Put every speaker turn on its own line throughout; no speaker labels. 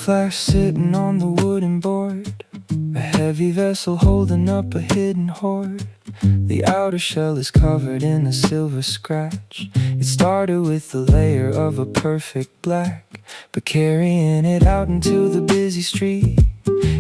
flash sitting on the wooden board, a heavy vessel holding up a hidden hoard. The outer shell is covered in a silver scratch. It started with a layer of a perfect black, but carrying it out into the busy street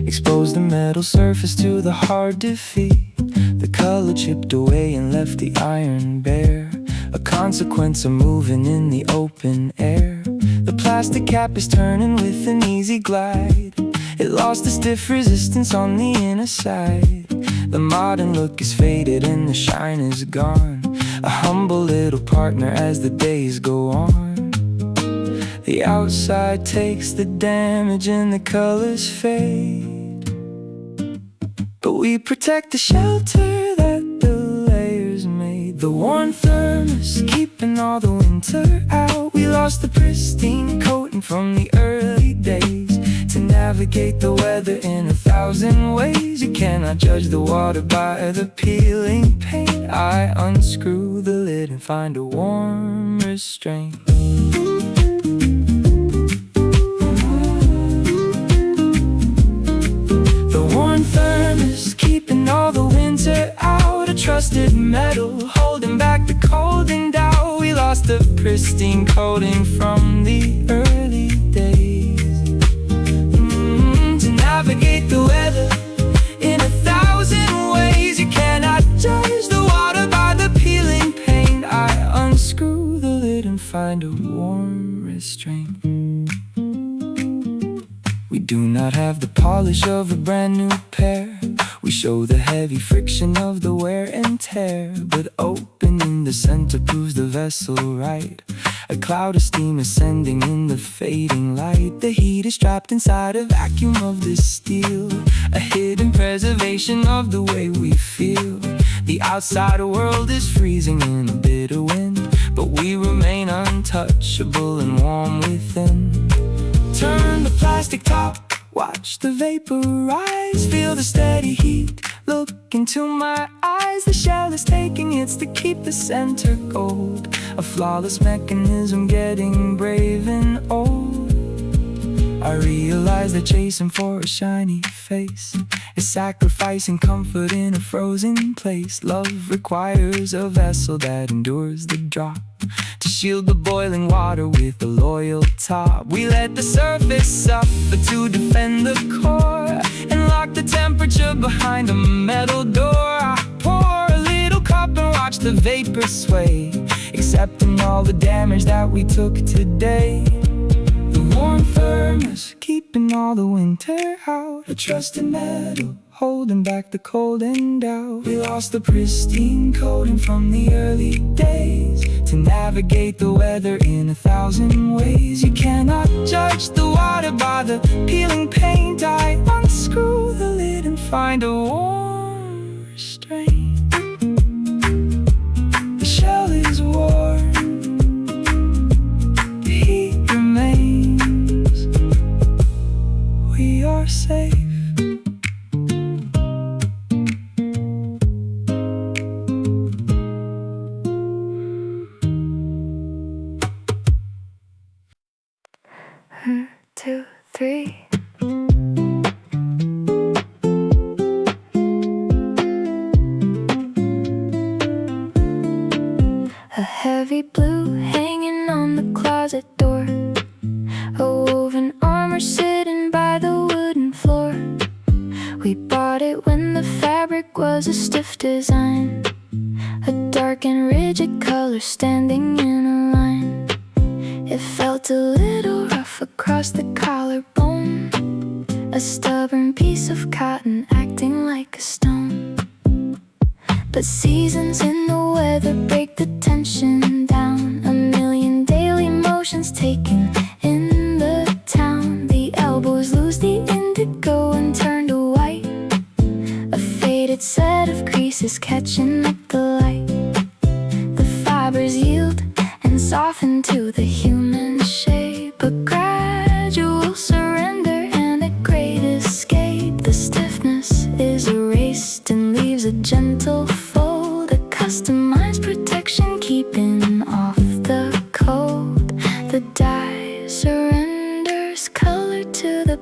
exposed the metal surface to the hard defeat. The color chipped away and left the iron bare, a consequence of moving in the open air. The plastic cap is turning with an easy glide. It lost a stiff resistance on the inner side. The modern look is faded and the shine is gone, a humble little partner as the days go on. The outside takes the damage and the colors fade, but we protect the shelter that the layers made. The worn thermos keeping all the winter out. We lost the pristine coating from the early days to navigate the weather in 1,000 ways. You cannot judge the water by the peeling paint. I unscrew the lid and find a warm restraint. The worn thermos keeping all the winter out, a trusted metal holding back the cold and doubt. We lost the pristine coating from the early days to navigate the weather in 1,000 ways. You cannot judge the water by the peeling paint. I unscrew the lid and find a warm restraint. We do not have the polish of a brand new pair. We show the heavy friction of the wear and tear, but opening the center proves the vessel right. A cloud of steam ascending in the fading light. The heat is trapped inside a vacuum of this steel, a hidden preservation of the way we feel. The outside world is freezing in a bitter wind, but we remain untouchable and warm within. Turn the plastic top, watch the vapor rise, feel the steady heat, look into my eyes. The shell is taking hits to keep the center cold, a flawless mechanism getting brave and old. I realize that chasing for a shiny face is sacrificing comfort in a frozen place. Love requires a vessel that endures the drop, to shield the boiling water with a loyal top. We let the surface suffer to defend the core, and lock the temperature behind a metal door. I pour a little cup and watch the vapor sway, accepting all the damage that we took today. The worn thermos keeping all the winter out, a trusted metal holding back the cold and doubt. We lost the pristine coating from the early days to navigate the weather in 1,000 ways. You cannot judge the water by the peeling paint. I unscrew the lid and find a warm restraint. The shell is warm, the heat remains. We are safe. Two, three. A heavy blue hanging on the closet door, a woven armor sitting by the wooden floor. We bought it when the fabric was a stiff design, a dark and rigid color standing in a line. It felt a little rough across the collarbone, a stubborn piece of cotton acting like a stone. But seasons in the weather break the tension down, a million daily motions taken in the town. The elbows lose the indigo and turn to white, a faded set of creases catching up the light. The fibers yield and soften to the human shape, a gradual surrender and a great escape. The stiffness is erased and leaves a gentle fold, a customized protection keeping off the cold. The dye surrenders color to the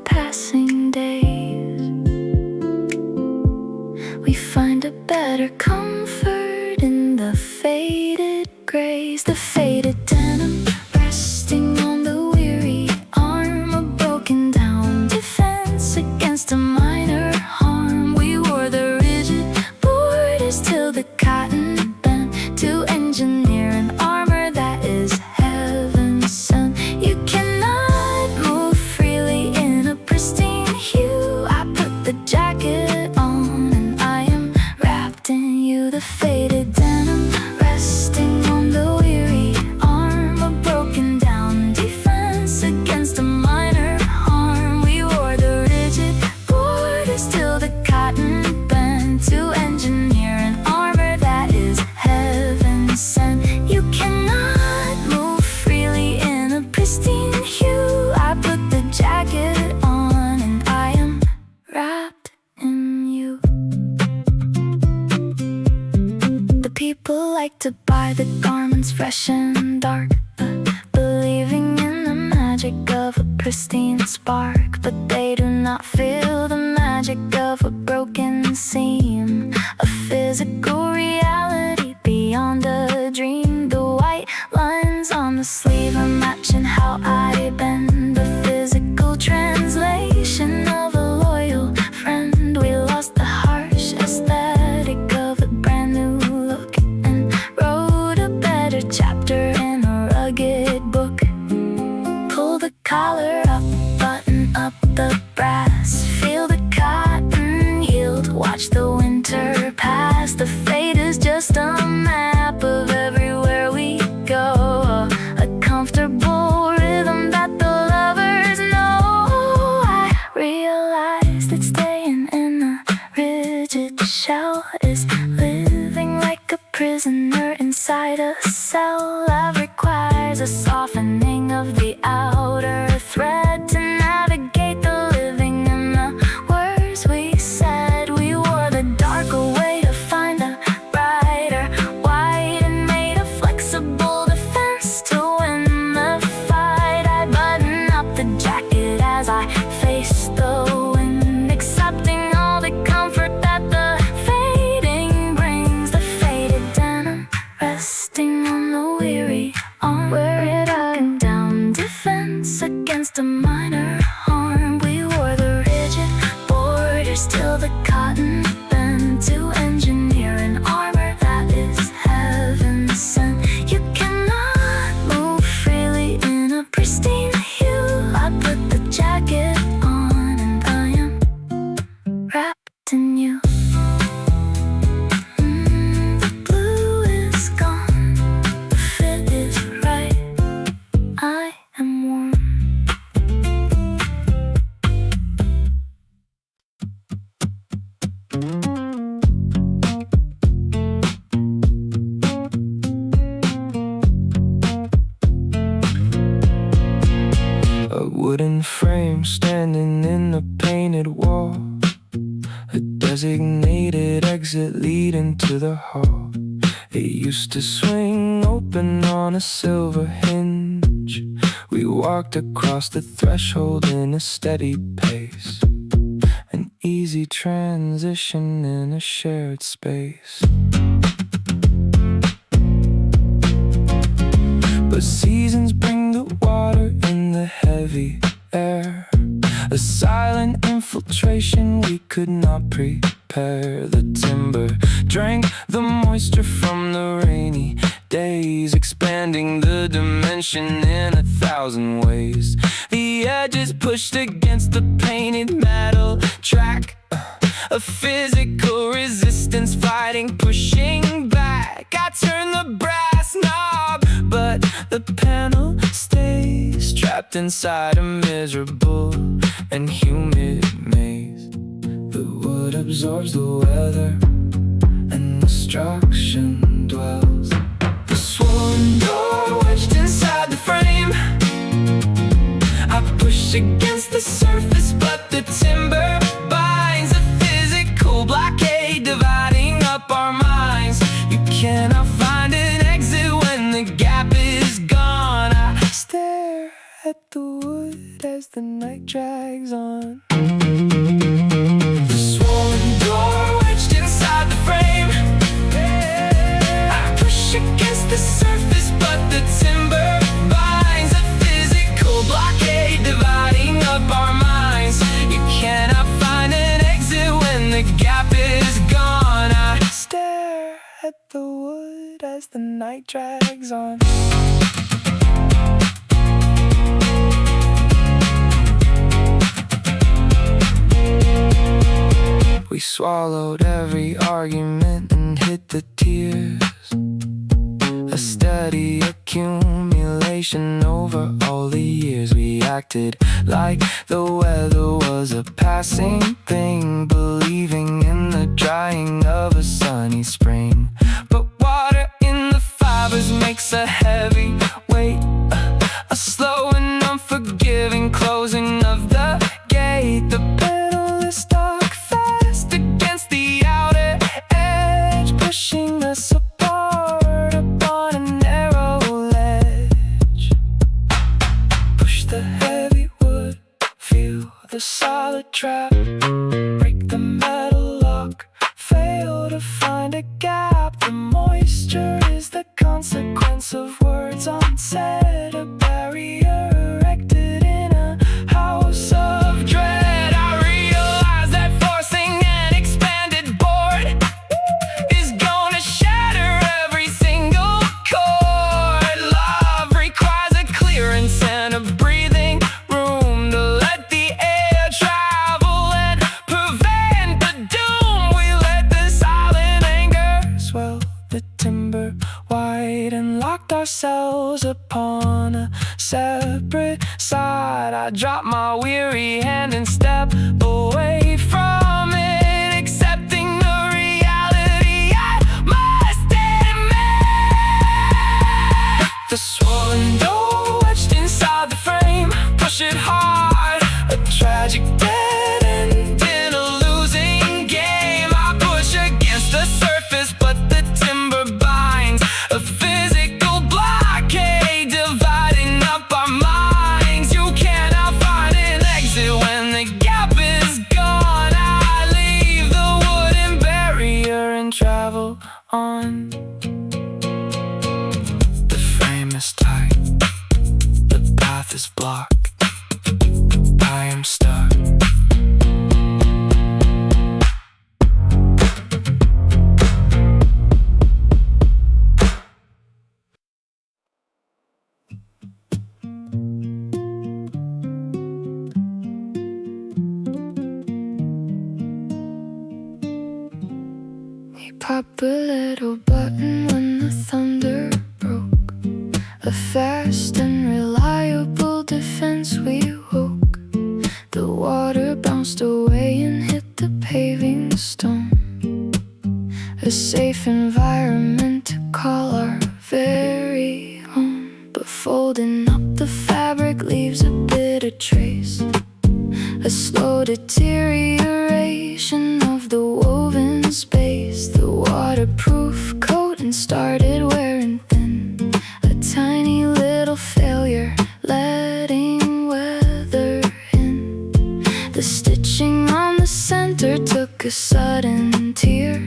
better comfort in the faded grays, the faded denim resting on the weary arm, a broken down defense against a minor harm. We wore the rigid borders till the cotton bent to engineer an armor that is heaven sent. You cannot move freely in a pristine hue. I put the jacket on and I am wrapped in you, the faded denim resting on the weary arm, a broken down defense against a minor harm. We wore the rigid borders till the cotton bent to engineer an armor that is heaven sent. You cannot move freely in a pristine hue. I put the jacket on and I am wrapped in you. The people like to buy the garments fresh and dark, believing in the magic of a pristine spark, but they do not feel the magic of a broken seam, a physical reality beyond a dream. The white lines on the sleeve are matching how I bend, the physical translation of a loyal friend. We lost the harsh aesthetic of a brand new look and wrote a better chapter in a rugged book. Pull the collar up, button up the brass, feel the cotton yield, watch the winter pass. The fate is just a map of everywhere we go, a comfortable rhythm that the lovers know. I realize that staying in a rigid shell is living like a prisoner inside a cell. Love requires a softening of the outer thread to navigate the living and the words we said. We wore the dark away to find a brighter white and made a flexible defense to win the fight. I button up the jacket as I face the wind, accepting all the comfort that the fading brings, the faded denim resting on the weary arm, wear it up and down defense against a minor harm. We wore the rigid borders till the cotton bent to engineer an armor that is heaven sent. You cannot move freely in a pristine hue. I put the jacket on and I am wrapped in you. The blue is gone, the fit is right, I am warm. A wooden frame standing in a painted wall, a designated exit leading to the hall. It used to swing open on a silver hinge. We walked across the threshold in a steady pace, an easy transition in a shared space. But seasons bring the water in the heavy air, a silent infiltration we could not prepare. The timber drank the moisture from the rainy days, expanding the dimension in 1,000 ways. The edges pushed against the painted metal track, a physical resistance fighting, pushing back. I turn the brass knob, but the panel stays trapped inside a miserable and humid maze. The wood absorbs the weather and destruction dwells. The swollen door wedged inside the frame, I push against the surface, but the timber binds a physical blockade, dividing up our minds. You cannot find an exit when the gap is gone. I stare at the wood as the night drags on. The swollen door wedged inside the frame, at the wood as the night drags on. We swallowed every argument and hid the tears. A steady accumulation over all the years. We acted like the weather was a passing thing, believing in the drying of a sunny spring. But water in the fibers makes a heavy weight, a slow and unforgiving closing of the gate. The pedal is stuck fast against the outer edge, pushing us apart upon a narrow ledge. Push the heavy wood, feel the solid trap, break the metal lock, fail to find a gap. The moisture is the consequence of words unsaid, a barrier erected in a house of dread. I realize that forcing an expanded board is gonna shatter every single chord. Love requires a clearance and a breathing room to let the air travel and prevent the doom. We let the silent anger swell the timber wide and locked ourselves upon a separate side. I drop my weary hand and step away from it, accepting the reality I must admit. The swollen dough wedged inside the frame, push it hard, a tragic dead end in a losing game. I push against the surface, but the timber binds a physical blockade, dividing up our minds. You cannot find an exit when the gap is gone. I leave the wooden barrier and travel on. The frame is tight, the path is blocked, I am stuck. We pop a little button when the thunder broke, a fast and reliable defense we woke. The water bounced away and hit the paving stone, a safe environment to call our very own. But folding up the fabric leaves a bitter trace, a slow deterioration of the woven space. The waterproof coating started wearing thin, a tiny little failure letting weather in. The stitching on the center took a sudden tear,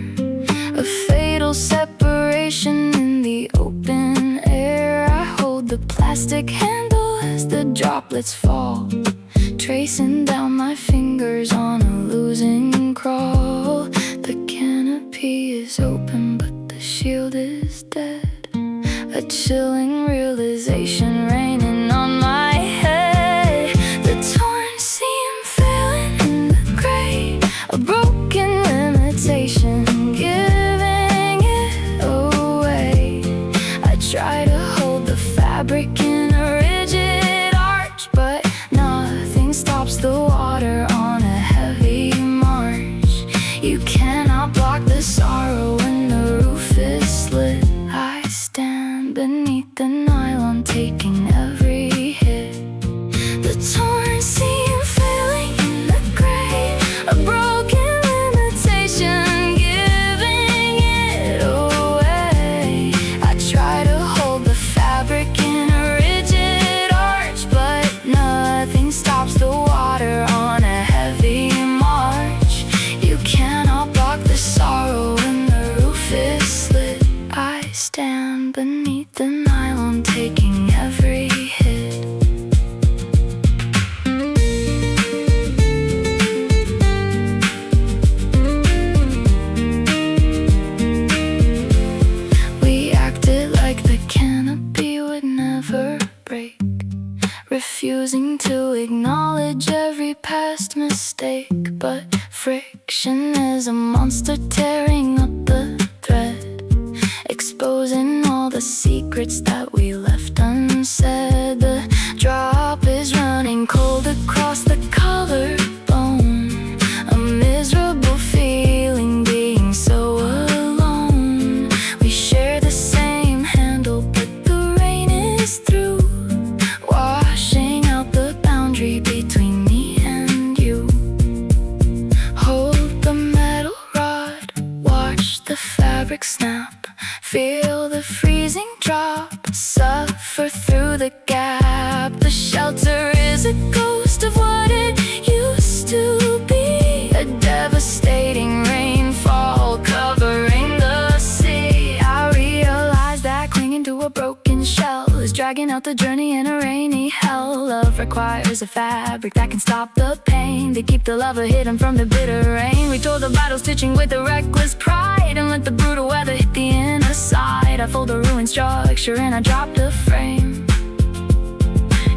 a fatal separation in the open air. I hold the plastic handle as the droplets fall, tracing down my fingers on a losing crawl. The canopy is open but the shield is dead, a chilling realization raining on my head. The torn seam failing in the gray, a broken limitation giving it away. I try to hold the fabric in a rigid arch, but nothing stops the water on a heavy march. You cannot block the sorrow when the roof is slit. I stand beneath the nylon, taking every mistake, but friction is a monster tearing up the thread, exposing all the secrets that we left unsaid. The drop is running cold across the collarbone, a miserable feeling being so alone. We share the same handle, but the rain is through, washing out the boundary between me and you. Hold the metal rod, watch the fabric snap, feel the freezing drop, suffer through the gap. The shelter is a ghost of what it used to be, a devastating rainfall covering the sea. I realize that clinging to a broken shell is dragging out the journey in a rainy hell. Love requires a fabric that can stop the pain, to keep the lover hidden from the bitter rain. We tore the battle stitching with a reckless pride, and let the brutal weather hit the inner side. I fold the ruined structure and I drop the frame,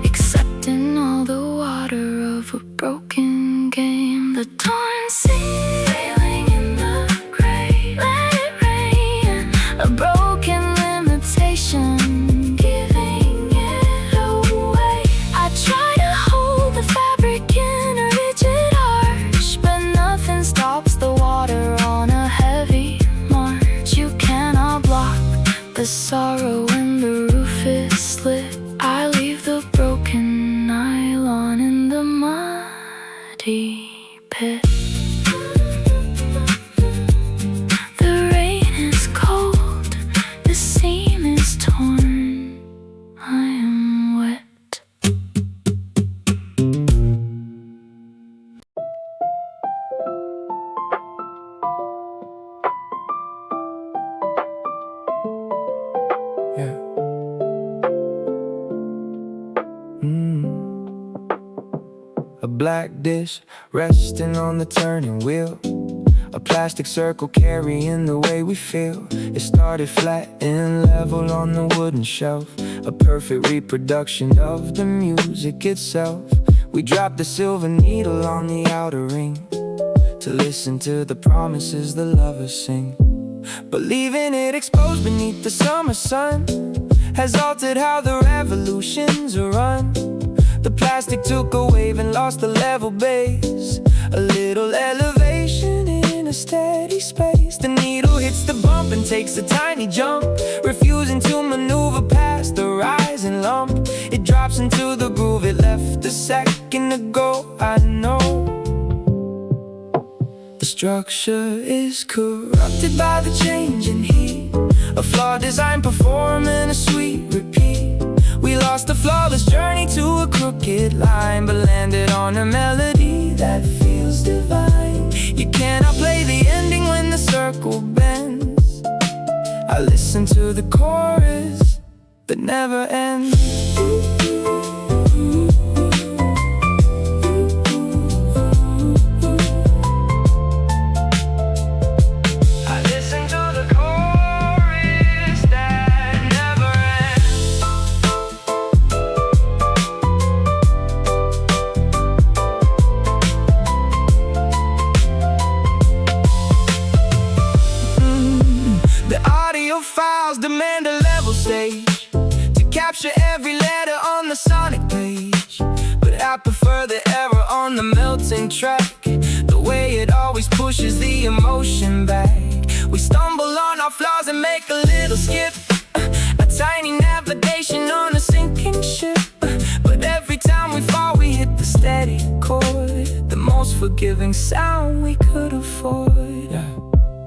accepting all the water of a broken game. The torn sea failing in the gray, let it rain, a broken limitation, giving it away. I try to hold the fabric in a rigid arch, but nothing stops the water on a heavy march. You cannot block the sorrow when the roof is slit. I leave the broken nylon in the muddy pit. The rain is cold, the seam is torn, I am wet. Yeah. A black dish resting on the turning wheel, a plastic circle carrying the way we feel. It started flat and level on the wooden shelf, a perfect reproduction of the music itself. We dropped the silver needle on the outer ring, to listen to the promises the lovers sing. But leaving it exposed beneath the summer sun has altered how the revolutions are run. The plastic took a wave and lost the level base, a little elevation in a steady space. The needle hits the bump and takes a tiny jump, refusing to maneuver past the rising lump. It drops into the groove it left a second ago. I know the structure is corrupted by the change in heat, a flawed design performing a sweet repeat. We lost a flawless journey to a crooked line, but landed on a melody that feels divine. You cannot play the ending when the circle bends. I listen to the chorus that never ends. Files demand a level stage to capture every letter on the sonic page, but I prefer the error on the melting track, the way it always pushes the emotion back. We stumble on our flaws and make a little skip, a tiny navigation on a sinking ship. But every time we fall we hit the steady chord, the most forgiving sound we could afford.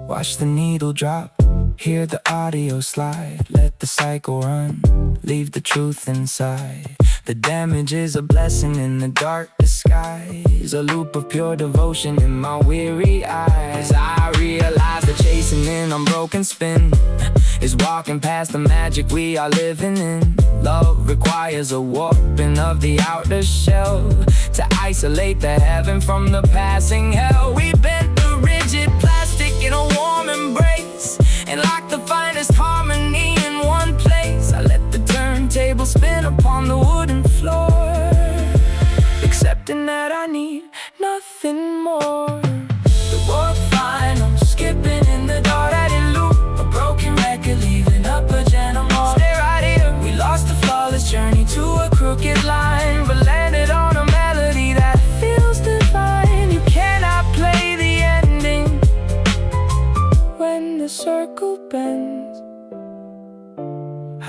Watch the needle drop, hear the audio slide, let the cycle run, leave the truth inside. The damage is a blessing in the dark disguise, a loop of pure devotion in my weary eyes. I realize the chasing in unbroken spin is walking past the magic we are living in. Love requires a warping of the outer shell to isolate the heaven from the passing hell. We bent the rigid plastic in a warm embrace and lock the finest harmony in one place. I let the turntable spin upon the wooden floor, accepting that I need nothing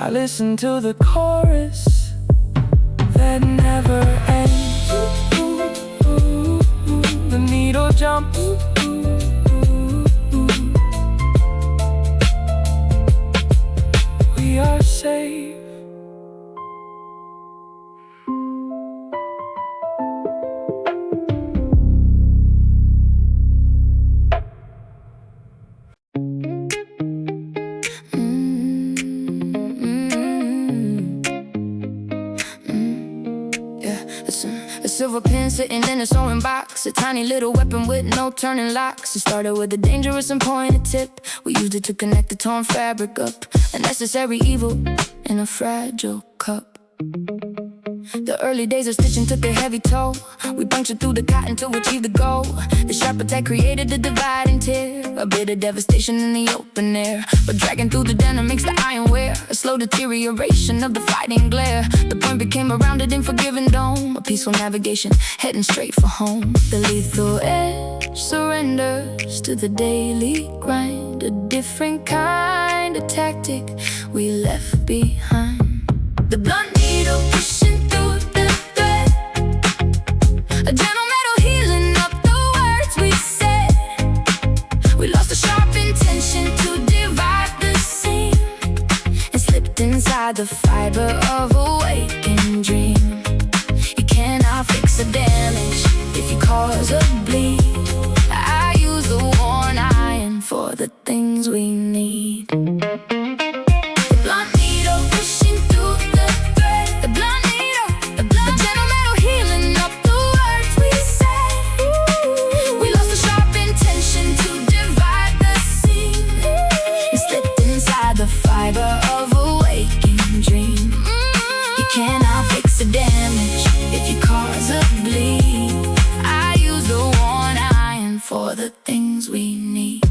I listen to the chorus that never ends. The needle jumps. We are safe.
Silver pen sitting in a sewing box, a tiny little weapon with no turning locks. It started with a dangerous and pointed tip. We used it to connect the torn fabric up, a necessary evil in a fragile cup. The early days of stitching took a heavy toll. We punctured through the cotton to achieve the goal. The sharp attack created the divide and tear, a bit of devastation in the open air. But dragging through the denim makes the iron wear, a slow deterioration of the fighting glare. The point became a rounded and forgiving dome, a peaceful navigation heading straight for home. The lethal edge surrenders to the daily grind, a different kind of tactic we left behind. The blunt needle pushing through the thread, a gentle metal healing up the words we said. We lost the sharp intention to divide the seam, and slipped inside the fiber of a waking dream. You cannot fix the damage if you cause a bleed. I use the worn iron for the things we need. The blunt needle pushing through the thread, the blunt needle, the gentle metal healing up the words we said. We lost the sharp intention to divide the seam, and slipped inside the fiber of a waking dream. You cannot fix the damage if you cause a bleed. I use the worn iron for the things we need.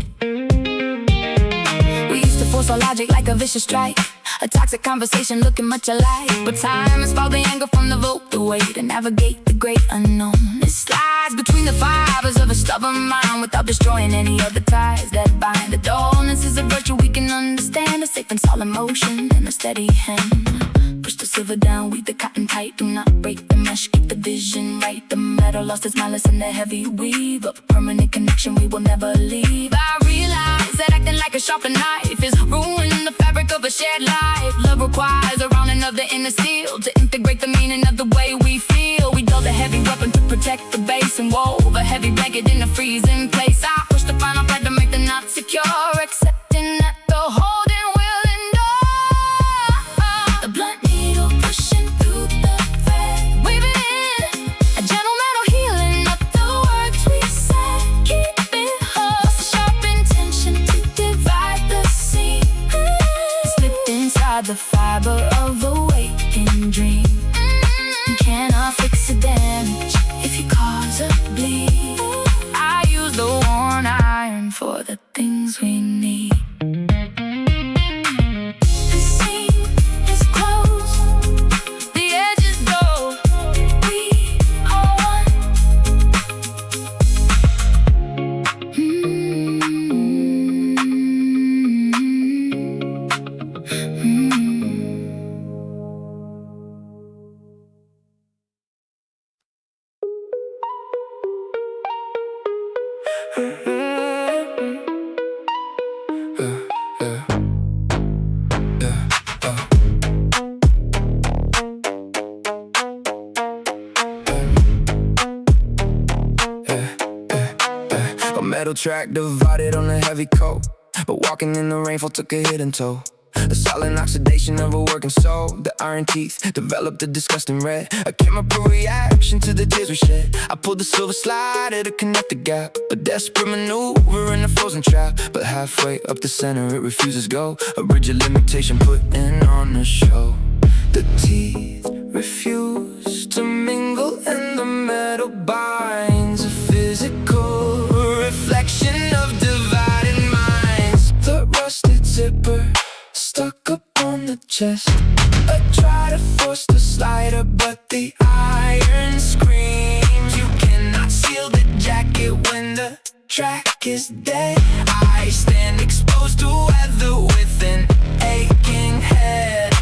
We used to force our logic like a vicious strike, a toxic conversation looking much alike. But time has found the angle from the vote, the way to navigate the great unknown. It slides between the fibers of a stubborn mind without destroying any of the ties that bind. The dullness is a virtue we can understand, a safe and solid motion and a steady hand. Push the silver down, weave the cotton tight, do not break the mesh, keep the vision right. The metal lost its malice in the heavy weave, a permanent connection we will never leave. I realize that acting like a sharpened knife is ruining the fabric of a shared life. Love requires a rounding of the inner steel to integrate the meaning of the way we feel. We dulled a heavy weapon to protect the base and wove a heavy blanket in a freezing place. I pushed the final thread to make the knot secure, accepting that the holding will endure. The blunt needle pushing through the thread, weaving in a gentle metal healing up the words we said. Keep it whole, the sharp intention to divide the seam, slipped inside the fiber of a waking dream. You cannot fix the damage if you cause a bleed. I use the worn iron for the things we need. The seam is closed, the edge is dull, we are one.
A metal track divided on a heavy coat, but walking in the rainfall took a hidden toll. A silent oxidation of a working soul. The iron teeth developed a disgusting red, a chemical reaction to the tears we shed. I pulled the silver slider to connect the gap, a desperate maneuver in a frozen trap. But halfway up the center it refuses go, a rigid limitation put in on the show. The teeth refuse to mingle and the metal binds, a physical reflection of divided minds. The rusted zipper stuck up on the chest, I try to force the slider but the iron screams. You cannot seal the jacket when the track is dead. I stand exposed to weather with an aching head.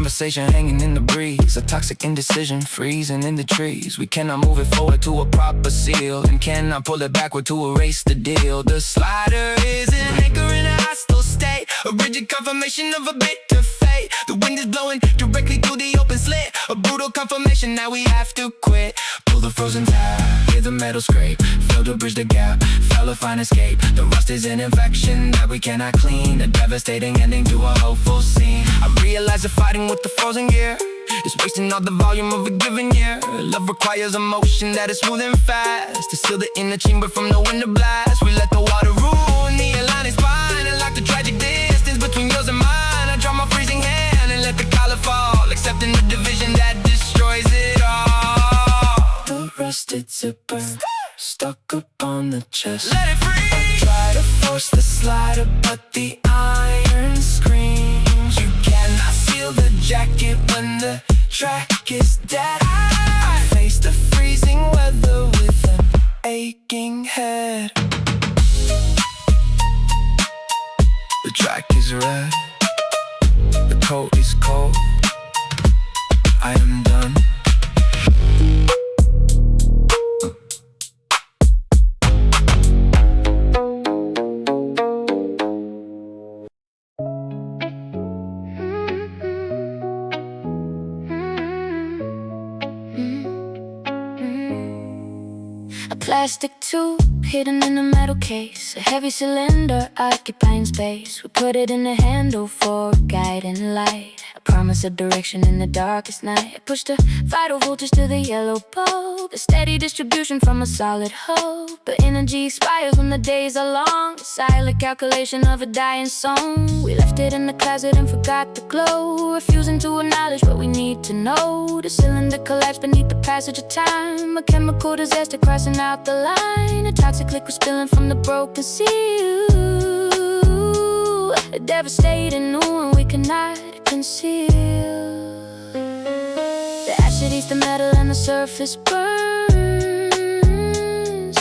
conversation hanging in the breeze, a toxic indecision freezing in the trees. We cannot move it forward to a proper seal, and cannot pull it backward to erase the deal. The slider is an anchor in a hostile state, a rigid confirmation of a bitter fate. The wind is blowing directly through the open slit, a brutal confirmation that we have to quit. Pull the frozen tab, hear the metal scrape, fail to bridge the gap, fail to find escape. The rust is an infection that we cannot clean, a devastating ending to a hopeful scene. I realize that fighting with the frozen gear is wasting all the volume of a given year. Love requires a motion that is smooth and fast, to seal the inner chamber from the winter blast. We let the water ruin the aligning spine, and like the tragic distance between yours and mine, I draw my freezing hand and let the collar fall, accepting the division that destroys it all. The rusted zipper stuck up on the chest, let it free. I try to force the slider, but the iron screams. You cannot seal the jacket when the track is dead. I face the freezing weather with an aching head. The track is red, the coat is cold, I am done.
A plastic tube hidden in a metal case, a heavy cylinder occupying space. We put it in the handle for guiding light, a promise of direction in the darkest night. I pushed the vital voltage to the yellow bulb, a steady distribution from a solid hope. But energy expires when the days are long, a silent calculation of a dying song. We left it in the closet and forgot the glow, refusing to acknowledge what we need to know. The cylinder collapsed beneath the passage of time, a chemical disaster crossing out the line, a toxic liquid spilling from the broken seal, a devastating new one we cannot conceal. The acid eats the metal and the surface burns,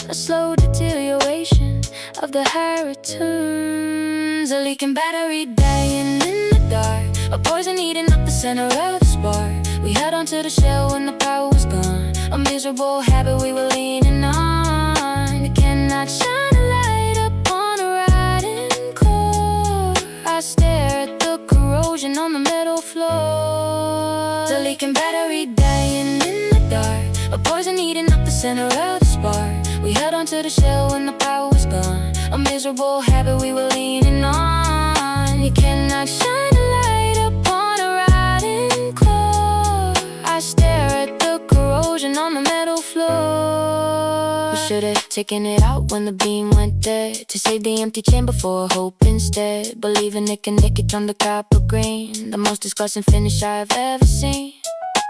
a slow deterioration of the hair returns. A leaking battery dying in the dark, a poison eating up the center of the spark. We held onto the shell when the power was gone, a miserable habit we were leaning on. You cannot shine a light upon a rotting core. I stare at the corrosion on the metal floor. The leaking battery dying in the dark, a poison eating up the center of the spark. We held onto the shell when the power was gone, a miserable habit we were leaning on. You cannot shine a light upon a rotting core. I stare at the corrosion on the metal floor. We should've taken it out when the beam went dead, to save the empty chamber for hope instead. Believing it can nick it on the copper grain, the most disgusting finish I've ever seen.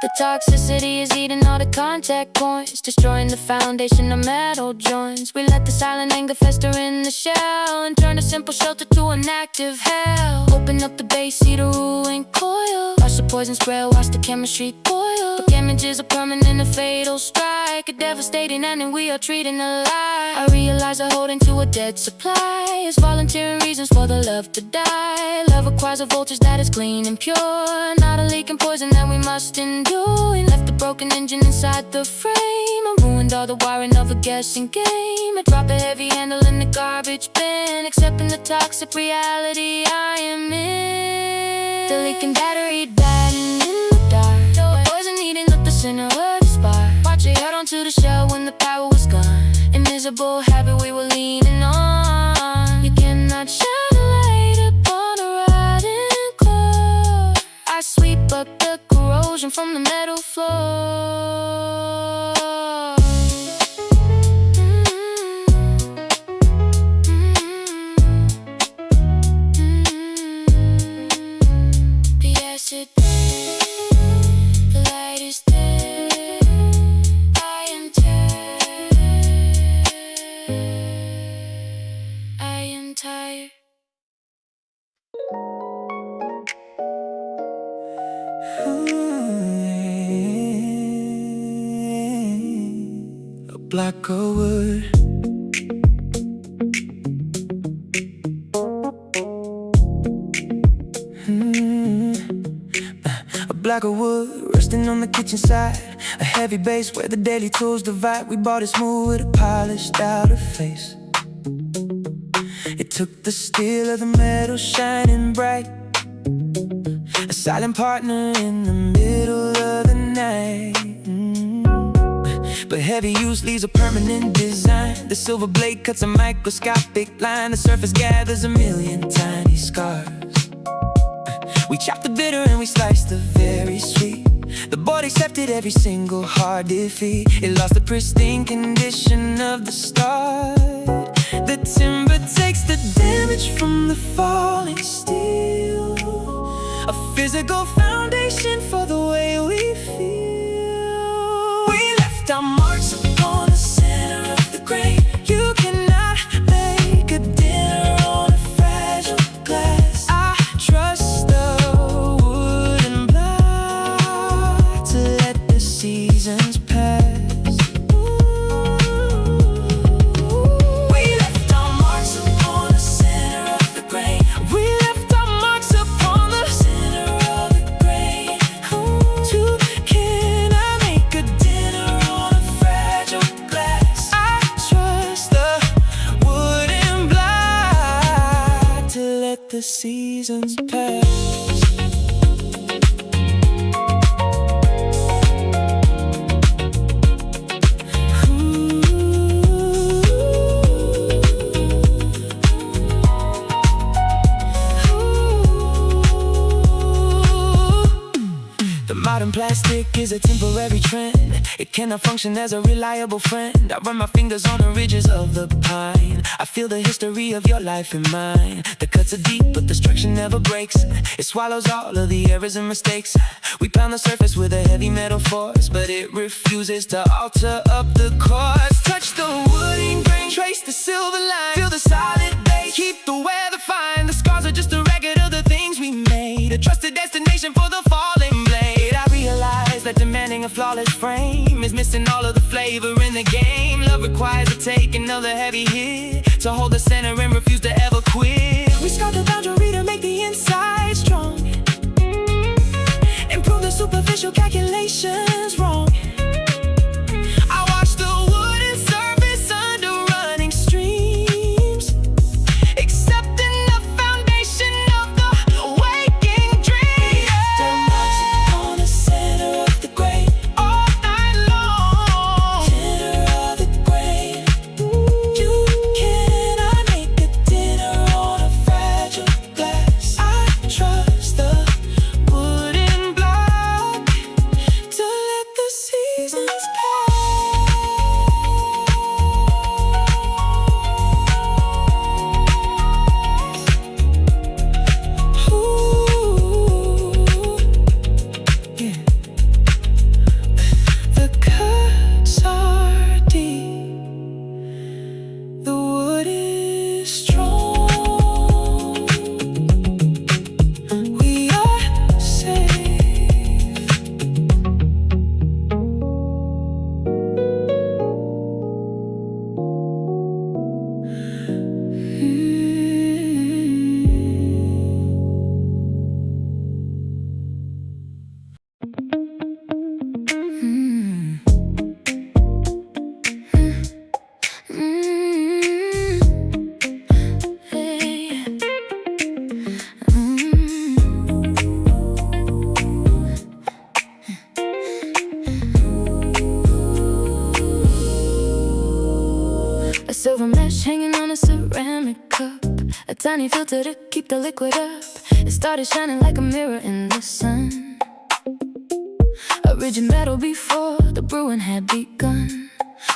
The toxicity is eating all the contact points, destroying the foundation of metal joints. We let the silent anger fester in the shell, and turn a simple shelter to an active hell. Open up the base, see the ruined coil, watch the poison spread, watch the chemistry boil. The damages are permanent, a fatal strike, a devastating ending we are treating alive. I realize I'm holding to a dead supply, it's volunteering reasons for the love to die. Love requires a voltage that is clean and pure, not a leaking poison that we must endure. We left a broken engine inside the frame, I ruined all the wiring of a guessing game. I drop a heavy handle in the garbage bin, accepting the toxic reality I am in. The leaking battery dying in the dark, a poison eating up the center of the spark. Watch it held onto the shell when the power was gone, a miserable habit we were leaning on. You cannot shine a light upon a rotting core. I sweep up the corrosion from the metal floor. The acid, the light is dead. I am tired. I am tired.
A block of wood, a block of wood, resting on the kitchen side. A heavy base where the daily tools divide. We bought it smooth with a polished outer face. It took the steel of the metal shining bright, a silent partner in the middle of the night. But heavy use leaves a permanent design. The silver blade cuts a microscopic line. The surface gathers a million tiny scars. We chopped the bitter and we sliced the very sweet. The board accepted every single hard defeat. It lost the pristine condition of the start. The timber takes the damage from the falling steel, a physical foundation for the way we feel. We left our marks upon the center of the grain. You cannot make a dinner on a fragile glass. I trust the wooden block to let the seasons pass. The seasons pass. The modern plastic is a temporary trend. It cannot function as a reliable friend. I run my fingers on the ridges of the pine. I feel the history of your life and mine. The cuts are deep, but the structure never breaks. It swallows all of the errors and mistakes. We pound the surface with a heavy metal force, but it refuses to alter up the course. Touch the wooden grain, trace the silver line, feel the solid base, keep the weather fine. The scars are just a record of the things we made, a trusted destination for the falling blade. I realize that demanding a flawless frame is missing all of the flavor in the game. Love requires a take, another heavy hit to hold the center and refuse to ever quit. We scarred the boundary to make the inside strong, improve the superficial calculations wrong. I watch the wooden surface under running streams, accepting the foundation of the waking dream. The marks upon the center of the grain all night long. Center of the grain. You cannot make a dinner on a fragile glass. I trust the wooden block to let the seasons pass. Ooh, yeah. The cuts are deep, the wood is strong. We are safe. A silver mesh hanging on a ceramic cup, a tiny filter to keep the liquid up. It started shining like a mirror in the sun, a rigid metal before the brewing had begun.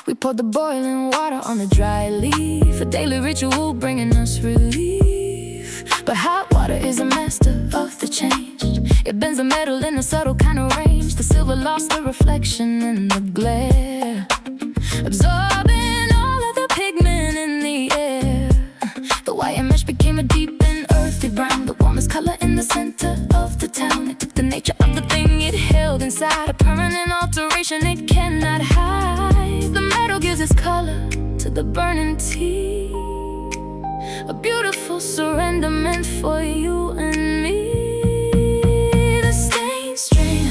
We poured the boiling water on the dry leaf, a daily ritual bringing us relief. But hot water is a master of the change. It bends the metal in a subtle kind of range. The silver lost the reflection in the glare, absorbing all of the pigment in the air. The wire mesh became a deep and earthy brown, the warmest color in the center of the town. It took the nature of the thing it held inside, a permanent alteration it cannot hide. The metal gives its color to the burning tea, a beautiful surrender meant for you and me. The stains strain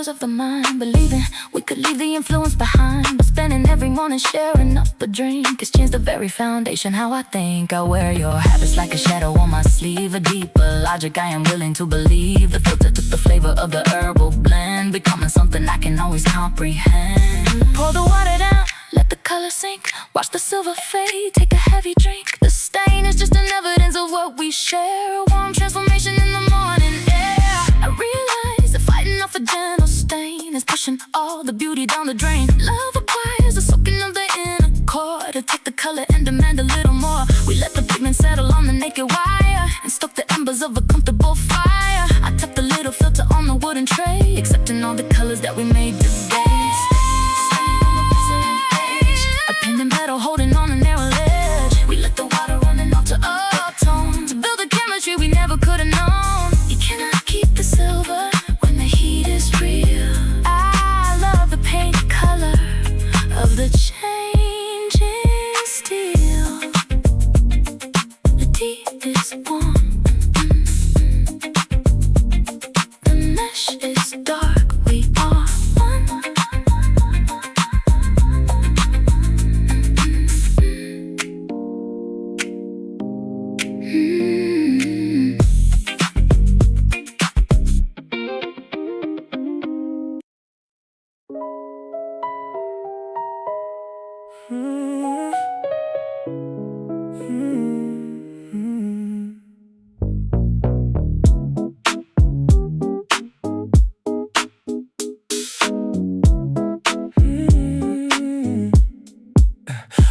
powers of the mind, believing we could leave the influence behind. But spending every morning sharing up a drink has changed the very foundation how I think. I wear your habits like a shadow on my sleeve, a deeper logic I am willing to believe. The filter took the flavor of the herbal blend, becoming something I can always comprehend. Pour the water down, let the color sink, watch the silver fade, take a heavy drink. The stain is just an evidence of what we share, a warm transformation in the morning air. I realize that fighting off a gentle stain is pushing all the beauty down the drain. Love acquires the soaking of the inner core to take the color and demand a little more. We let the pigment settle on the naked wire and stoke the embers of a comfortable fire. I tapped the little filter on the wooden tray, accepting all the colors that we made today. A pen and pedal holding on a narrow ledge. We let the water run and alter our tone to build a chemistry we never could have known. You cannot keep the silver when the heat is real. I love the paint color of the changing steel. The deep is warm, the mesh is dark. We are one.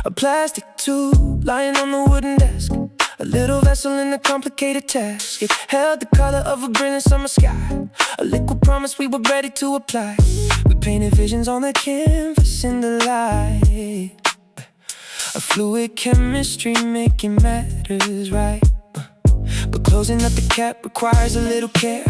A plastic tube lying on the wooden desk, a little vessel in a complicated task. It held the color of a brilliant summer sky, a liquid promise we were ready to apply. We painted visions on the canvas in the light, a fluid chemistry making matters right. But closing up the cap requires a little care,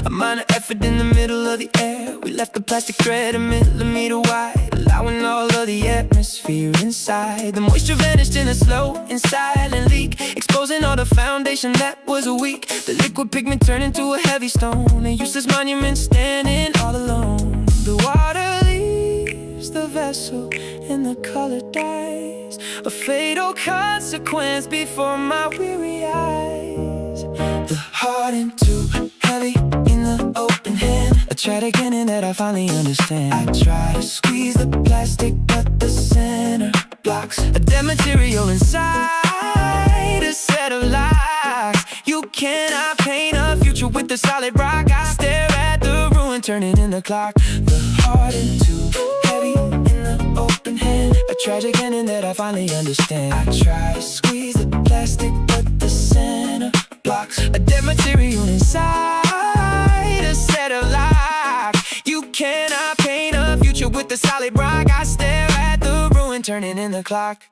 a minor effort in the middle of the air. We left the plastic thread a millimeter wide, allowing all of the atmosphere inside. The moisture vanished in a slow and silent leak, exposing all the foundation that was weak. The liquid pigment turned into a heavy stone, a useless monument standing all alone. The water leaves the vessel and the color dies, a fatal consequence before my weary eyes. The hardened tube, heavy in the open hand. I tried again and that I finally understand. I try to squeeze the plastic but the center blocks a dead material inside a set of locks. You cannot paint a future with the solid rock. I stare at the ruin turning in the clock. The hardened tube, heavy in the open hand. I tried again and that I finally understand. I try to squeeze the plastic but the center blocks a dead material inside a set of locks. You cannot paint a future with the solid rock. I stare at the ruin turning in the clock.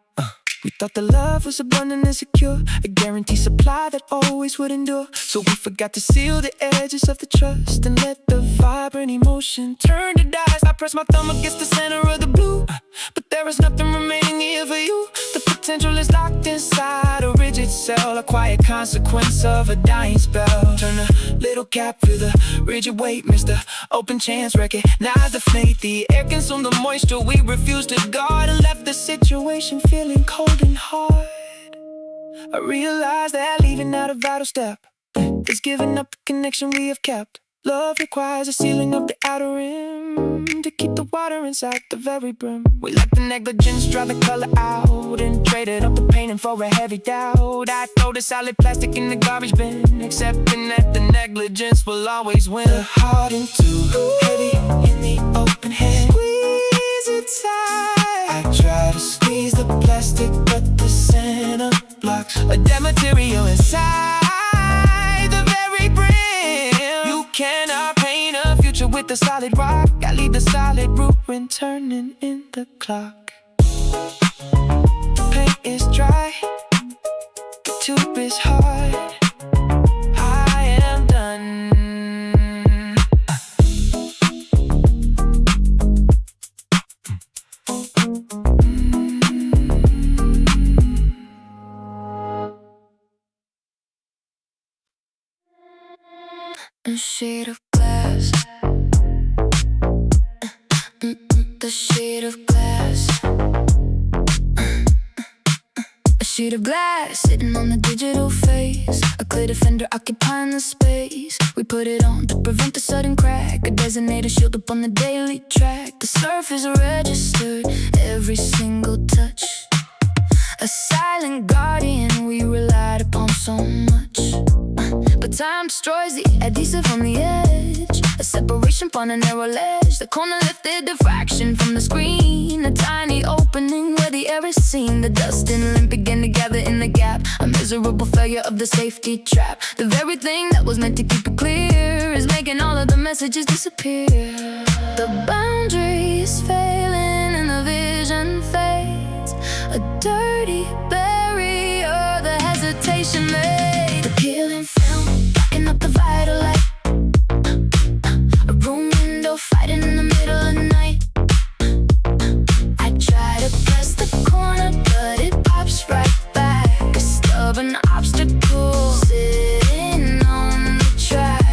We thought the love was abundant and secure, a guaranteed supply that always would endure. So we forgot to seal the edges of the trust and let the vibrant emotion turn to dust. I pressed my thumb against the center of the blue, but there is nothing remaining here for you. The potential is locked inside a rigid cell, a quiet consequence of a dying spell. Turn a little cap, feel the rigid weight, Mr. Open chance, recognize the fate. The air consumed the moisture we refused to guard and left the situation feeling cold and hard. I realized that leaving out a vital step is giving up the connection we have kept. Love requires a sealing of the outer rim to keep the water inside the very brim. We let the negligence dry the color out and traded up the painting for a heavy doubt. I throw the solid plastic in the garbage bin, accepting that the negligence will always win. The hardened tube, heavy in the open hand. Squeeze it tight. I try to squeeze the plastic, but the center blocks a dead material inside the very brim. You cannot paint a future with the solid rock. I leave the solid ruin turning in the clock. The paint is dry, the tube is hard. I am done.
A sheet of glass a sheet of glass. A sheet of glass sitting on the digital face. A clear defender occupying the space. We put it on to prevent the sudden crack. A designated shield up on the daily track. The surface registered every single touch. A silent guardian we relied upon so much. But time destroys the adhesive on the edge. A separation upon a narrow ledge. The corner lifted diffraction from the screen. A tiny opening where the air is seen. The dust and lint begin to gather in the gap. A miserable failure of the safety trap. The very thing that was meant to keep it clear is making all of the messages disappear. The boundary is failing and the vision fades. A dirty barrier, the hesitation made. The peeling film, blocking up the vital light. A room window fighting in the middle of the night. I try to press the corner, but it pops right back. A stubborn obstacle sitting on the track.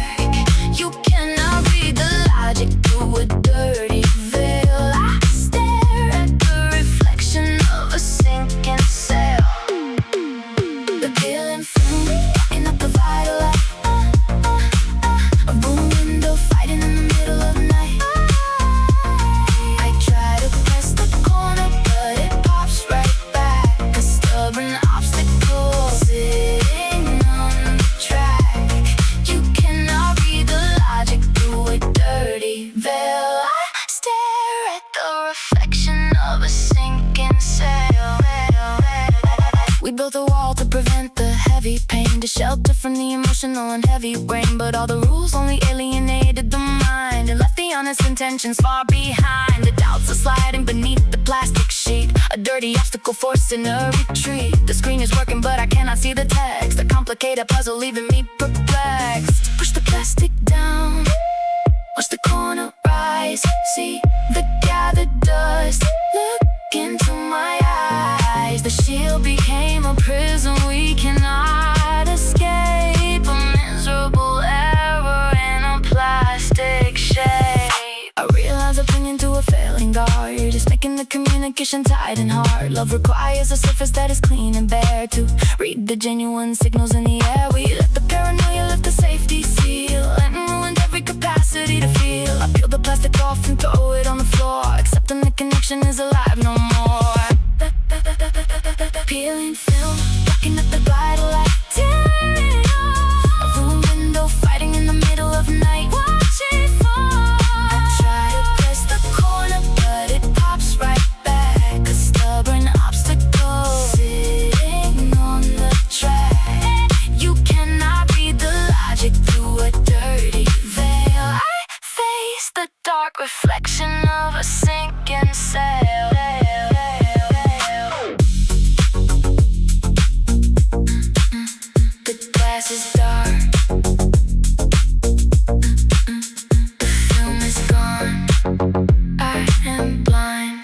You cannot read the logic through a dirty veil. I stare at the reflection of a sinking sail. The peeling film, blocking up the vital light. A room window fighting in the middle of the night. I try to press the corner, but it pops right back. A stubborn obstacle sitting on the track. You cannot read the logic through a dirty veil. I stare at the reflection of a sinking sail. We built a wall to prevent the heavy pain, to shelter from the emotional and heavy rain. But all the rules only alienated the mind and left the honest intentions far behind. The doubts are sliding beneath the plastic sheet. A dirty obstacle forcing a retreat. The screen is working but I cannot see the text. A complicated puzzle leaving me perplexed. Push the plastic down, watch the corner rise. See the gathered dust, look into my eyes. The shield became a prison we cannot escape. A miserable error in a plastic shape. I realize I'm clinging to a failing guard. Just making the communication tight and hard. Love requires a surface that is clean and bare. To read the genuine signals in the air, we let the paranoia lift the safety seal and ruined every capacity to feel. I peel the plastic off and throw it on the floor, accepting the connection is alive no more. Peeling film, blocking up the vital light. A room window fighting in the middle of the night. Watching fall. I try to press the corner, but it pops right back. A stubborn obstacle sitting on the track. You cannot read the logic through a dirty veil. I face the dark reflection of a sinking sail. The glass is dark. The film is gone. I am blind.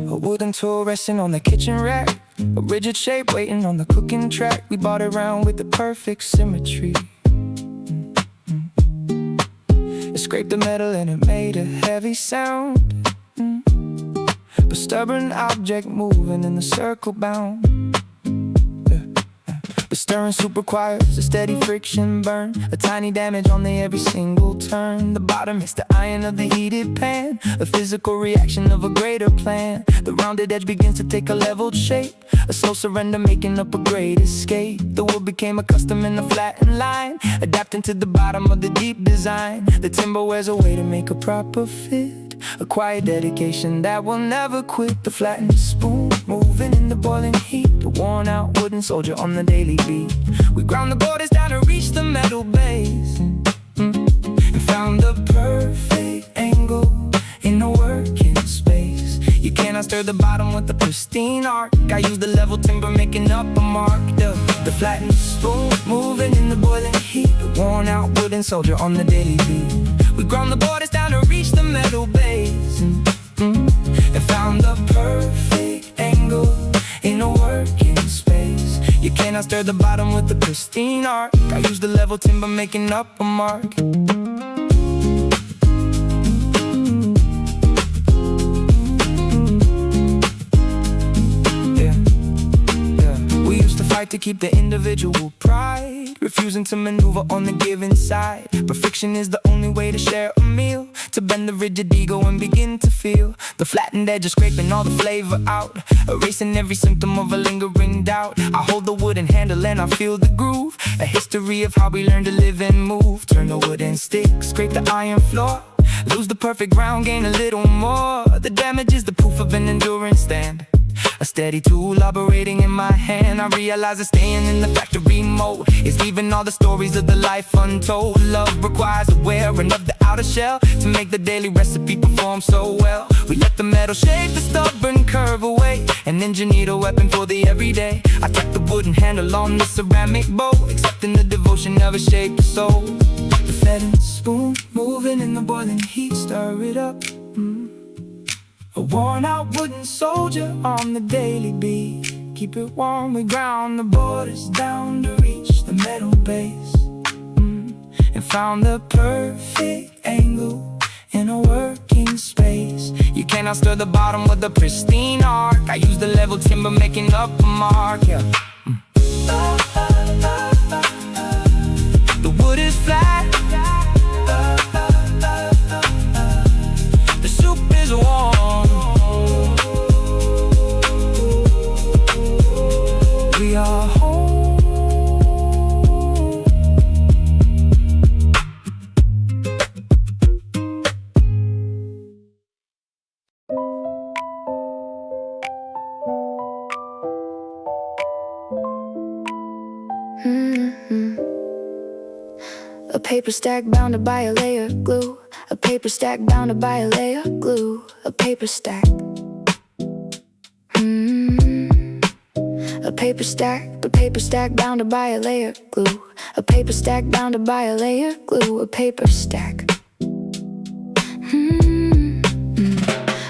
A wooden tool resting on the kitchen rack. A rigid shape waiting on the cooking track. We bought it round with the perfect symmetry. It scraped the metal and it made a heavy sound. A stubborn object moving in the circle bound. The stirring soup requires a steady friction burn. A tiny damage on the every single turn. The bottom is the iron of the heated pan. A physical reaction of a greater plan. The rounded edge begins to take a leveled shape. A slow surrender making up a great escape. The wood became accustomed in the flattened line, adapting to the bottom of the deep design. The timber wears away to make a proper fit. A quiet dedication that will never quit. The flattened spoon moving in the boiling heat. The worn out wooden soldier on the daily beat. We ground the borders down to reach the metal base, and found the perfect angle in a working space. You cannot stir the bottom with the pristine arc. I use the level timber making up a mark. The flattened spoon moving in the boiling heat. The worn out wooden soldier on the daily beat. We ground the borders down to reach the metal base, And found the perfect angle in a working space. You cannot stir the bottom with the pristine arc. I use the level timber making up a mark. To keep the individual pride, refusing to maneuver on the given side. But friction is the only way to share a meal, to bend the rigid ego and begin to feel the flattened edges, scraping all the flavor out, erasing every symptom of a lingering doubt. I hold the wooden handle and I feel the groove, a history of how we learn to live and move. Turn the wooden stick, scrape the iron floor, lose the perfect ground, gain a little more. The damage is the proof of an endurance stand, a steady tool operating in my hand. I realize that staying in the factory mode is leaving all the stories of the life untold. Love requires a wearing of the outer shell to make the daily recipe perform so well. We let the metal shape the stubborn curve away and engineered a weapon for the everyday. I tapped the wooden handle on the ceramic bowl, accepting the devotion of a shaped soul. The flattened spoon moving in the boiling heat, stir it up. A worn-out wooden soldier on the daily beat. Keep it warm, we ground the borders down to reach the metal base. And found the perfect angle in a working space. You cannot stir the bottom with a pristine arc. I use the level timber making up a mark, yeah. The wood is flat, the soup is warm. We are home.
A paper stack bounded by a layer of glue. A paper stack bounded by a layer of glue. A paper stack. A paper stack bounded by a layer of glue. A paper stack bounded by a layer of glue. A paper stack.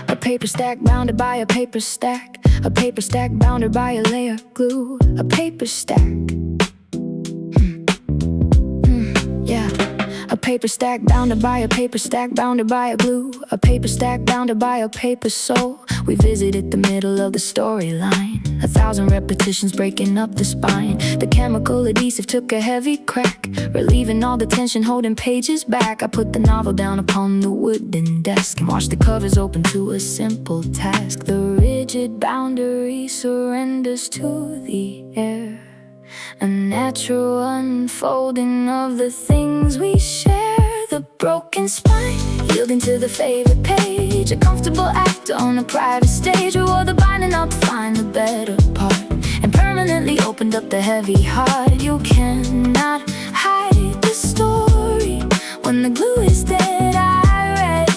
A paper stack bounded by a paper stack. A paper stack bounded by a layer of glue. A paper stack. Yeah. A paper stack bounded by a paper stack bounded by a glue. A paper stack bounded by a paper soul. We visited the middle of the storyline. 1,000 repetitions breaking up the spine. The chemical adhesive took a heavy crack, relieving all the tension holding pages back. I put the novel down upon the wooden desk and watched the covers open to a simple task. The rigid boundary surrenders to the air, a natural unfolding of the things we share. The broken spine yielding to the favorite page, a comfortable act on a private stage. We wore the binding out to find the better part and permanently opened up the heavy heart. You cannot hide the story when the glue is dead. I read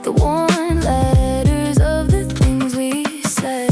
the worn letters of the things we said.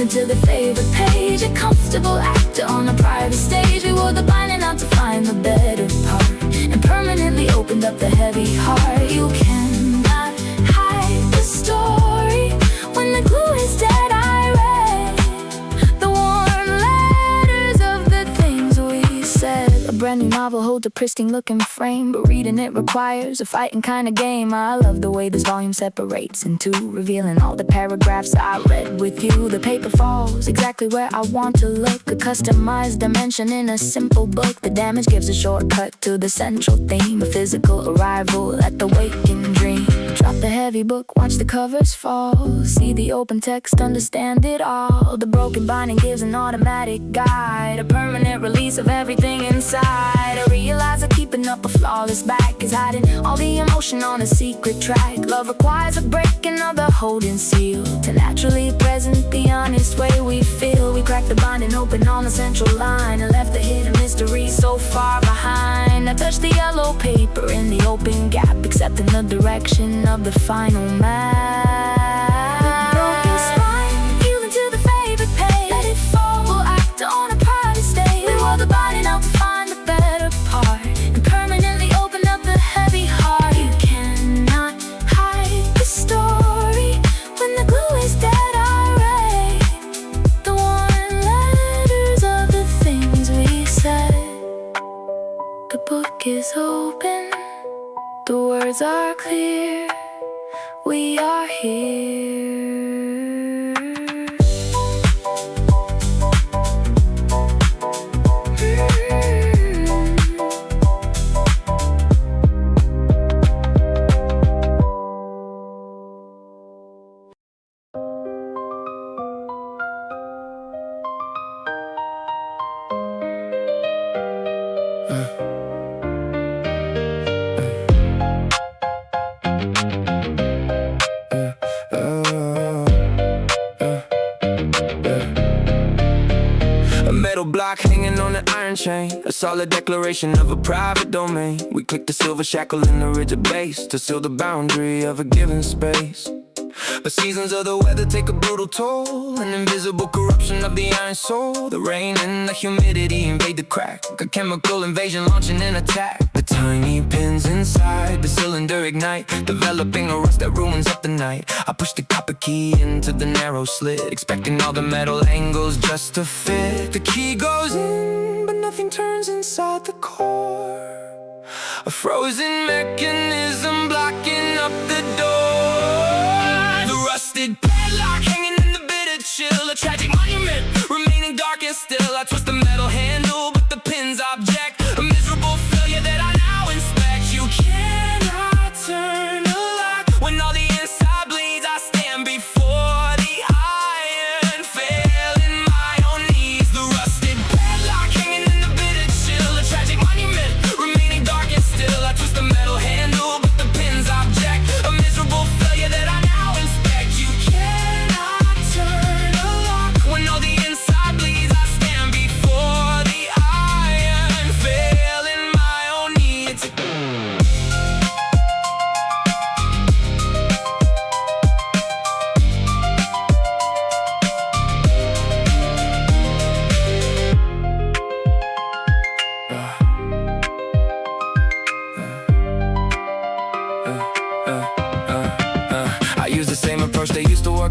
To the favorite page, a comfortable actor on a private stage. We wore the binding out to find the better part and permanently opened up the heavy heart. You cannot hide the story when the glue is dead. I read the worn letters of the things we said. A brand new novel holds a pristine looking frame, but reading it requires a fighting kind of game. I love the way this volume separates in two, revealing all the paragraphs I read with you. The paper falls exactly where I want to look, a customized dimension in a simple book. The damage gives a shortcut to the central theme, a physical arrival at the waking dream. Drop the heavy book, watch the covers fall, see the open text, understand it all. The broken binding gives an automatic guide, a permanent release of everything inside. I realize that keeping up a flawless back is hiding all the emotion on a secret track. Love requires a breaking of the holding seal to naturally present the honest way we feel. We cracked the binding open on the central line and left the hidden mystery so far behind. I touched the yellow paper in the open gap, accepting the direction of the final map. The broken spine, yielding to the favorite page. Let it fall. open, the words are clear, we are here.
Block hanging on an iron chain, a solid declaration of a private domain. We click the silver shackle in the rigid base to seal the boundary of a given space. The seasons of the weather take a brutal toll, an invisible corruption of the iron soul. The rain and the humidity invade the crack, a chemical invasion launching an attack. The tiny pins inside the cylinder ignite, developing a rust that ruins up the night. I push the copper key into the narrow slit, expecting all the metal angles just to fit. The key goes in, but nothing turns inside the core. A frozen mechanism blocking up the door. Rusted padlock hanging in the bitter chill, a tragic monument remaining dark and still. I twist the metal handle, but the pins object, a miserable failure that I now inspect. You cannot turn a lock when all the inside bleeds. I stand before the iron, failing my own knees. The rusted padlock hanging in the bitter chill, a tragic monument remaining dark and still. I twist the metal handle, but the pins object, a miserable failure that I now inspect.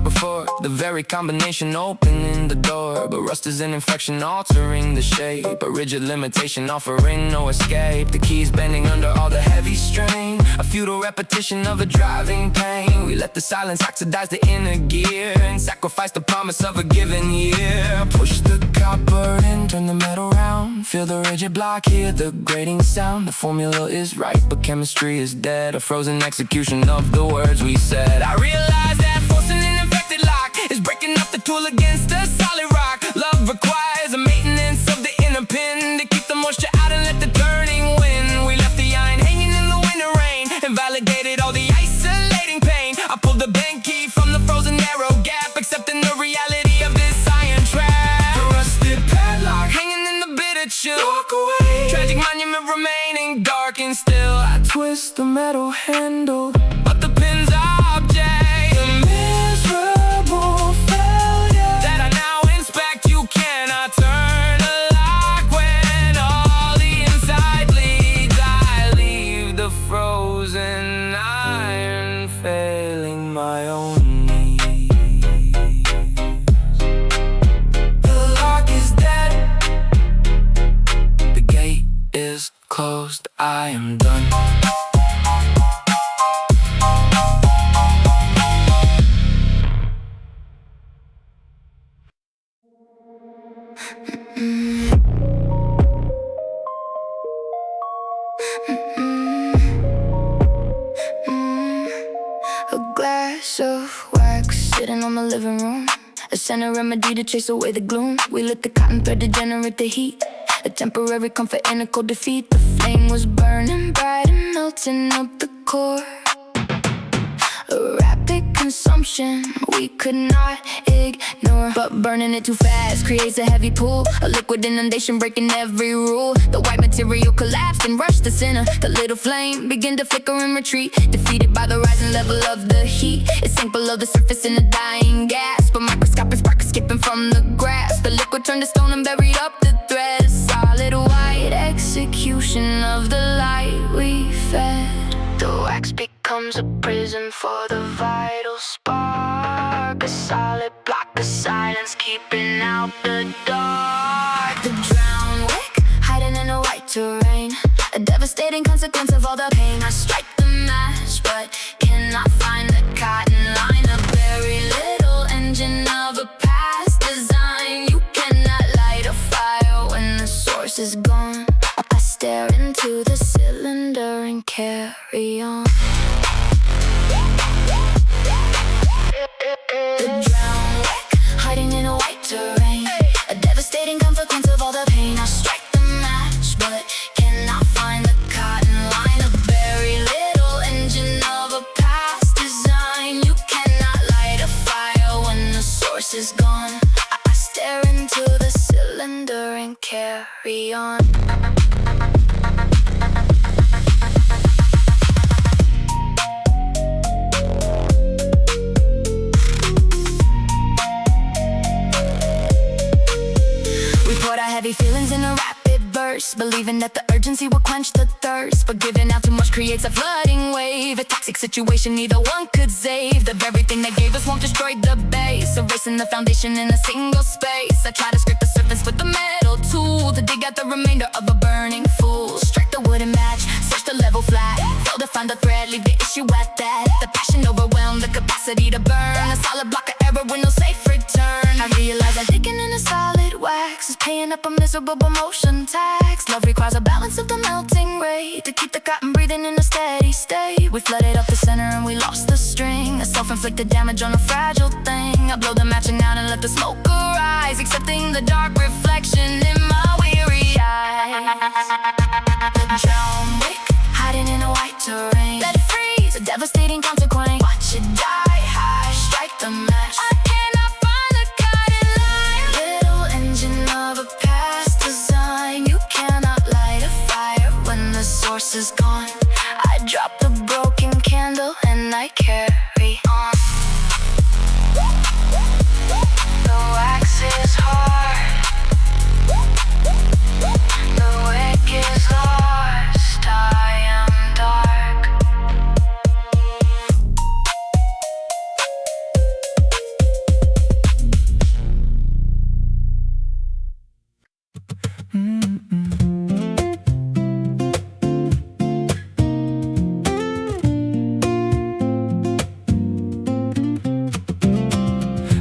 Before the very combination opening the door, but rust is an infection altering the shape, a rigid limitation offering no escape. The keys bending under all the heavy strain, a futile repetition of a driving pain. We let the silence oxidize the inner gear and sacrifice the promise of a given year. Push the copper in, turn the metal round, feel the rigid block, hear the grating sound. The formula is right, but chemistry is dead, a frozen execution of the words we said. I realize that forcing an infected lock is breaking up the tool against a solid rock. Love requires a maintenance of the inner pin to keep the moisture out and let the turning win. We left the iron hanging in the winter rain and validated all the isolating pain. I pulled the bent key from the frozen narrow gap, accepting the reality of this iron trap. The rusted padlock hanging in the bitter chill. Walk away, tragic monument remaining dark and still. I twist the metal handle, but the pins object, closed, I am done.
A glass of wax sitting on my living room, a center remedy to chase away the gloom. We lit the cotton thread to generate the heat, a temporary comfort and a cold defeat. The flame was burning bright and melting up the core. A rapid consumption we could not ignore, but burning it too fast creates a heavy pull, a liquid inundation breaking every rule. The white material collapsed and rushed the center. The little flame began to flicker and retreat, defeated by the rising level of the heat. It sank below the surface in a dying gasp, a microscopic spark escaping from the grasp. The liquid turned to stone and buried up the thread, a solid white execution of the light we fed. The wax becomes a prison for the vital spark, a solid block of silence keeping out the dark. The drowned wick hiding in the white terrain, a devastating devastating consequence of all the pain. I strike the match, but cannot find the cotton line. A very little engine of a past design. You cannot light a fire when the source is gone. I stare into the cylinder and carry on. The drowned wick, hiding in a white terrain. A devastating consequence of all the pain. I strike the match, but cannot find the cotton line. A very little engine of a past design. You cannot light a fire when the source is gone. I stare into the cylinder and carry on. Heavy feelings in a rapid burst, believing that the urgency will quench the thirst. But giving out too much creates a flooding wave. A toxic situation neither one could save. The very thing they gave us won't destroy the base. Erasing the foundation in a single space. I try to scrape the surface with a metal tool to dig out the remainder of a burning fool. Strike the wooden match, search the level flat. Fail to find the thread, leave the issue at that. The passion overwhelmed the capacity to burn. A solid block of error with no safe return. I realize I'm digging in a solid wax is paying up a miserable emotion tax. Love requires a balance of the melting rate to keep the cotton breathing in a steady state. We flooded up the center and we lost the string. A self-inflicted damage on a fragile thing. I blow the matching out and let the smoke arise, accepting the dark reflection in my weary eyes. The drowned wick, hiding in a white terrain. Let it freeze, a devastating consequence. Watch it die high, strike the match. I cannot find the cutting line. Little engine of a past design. You cannot light a fire when the source is gone. I drop the broken candle and I carry on. The wax is hard. The wick is lost. I am dark.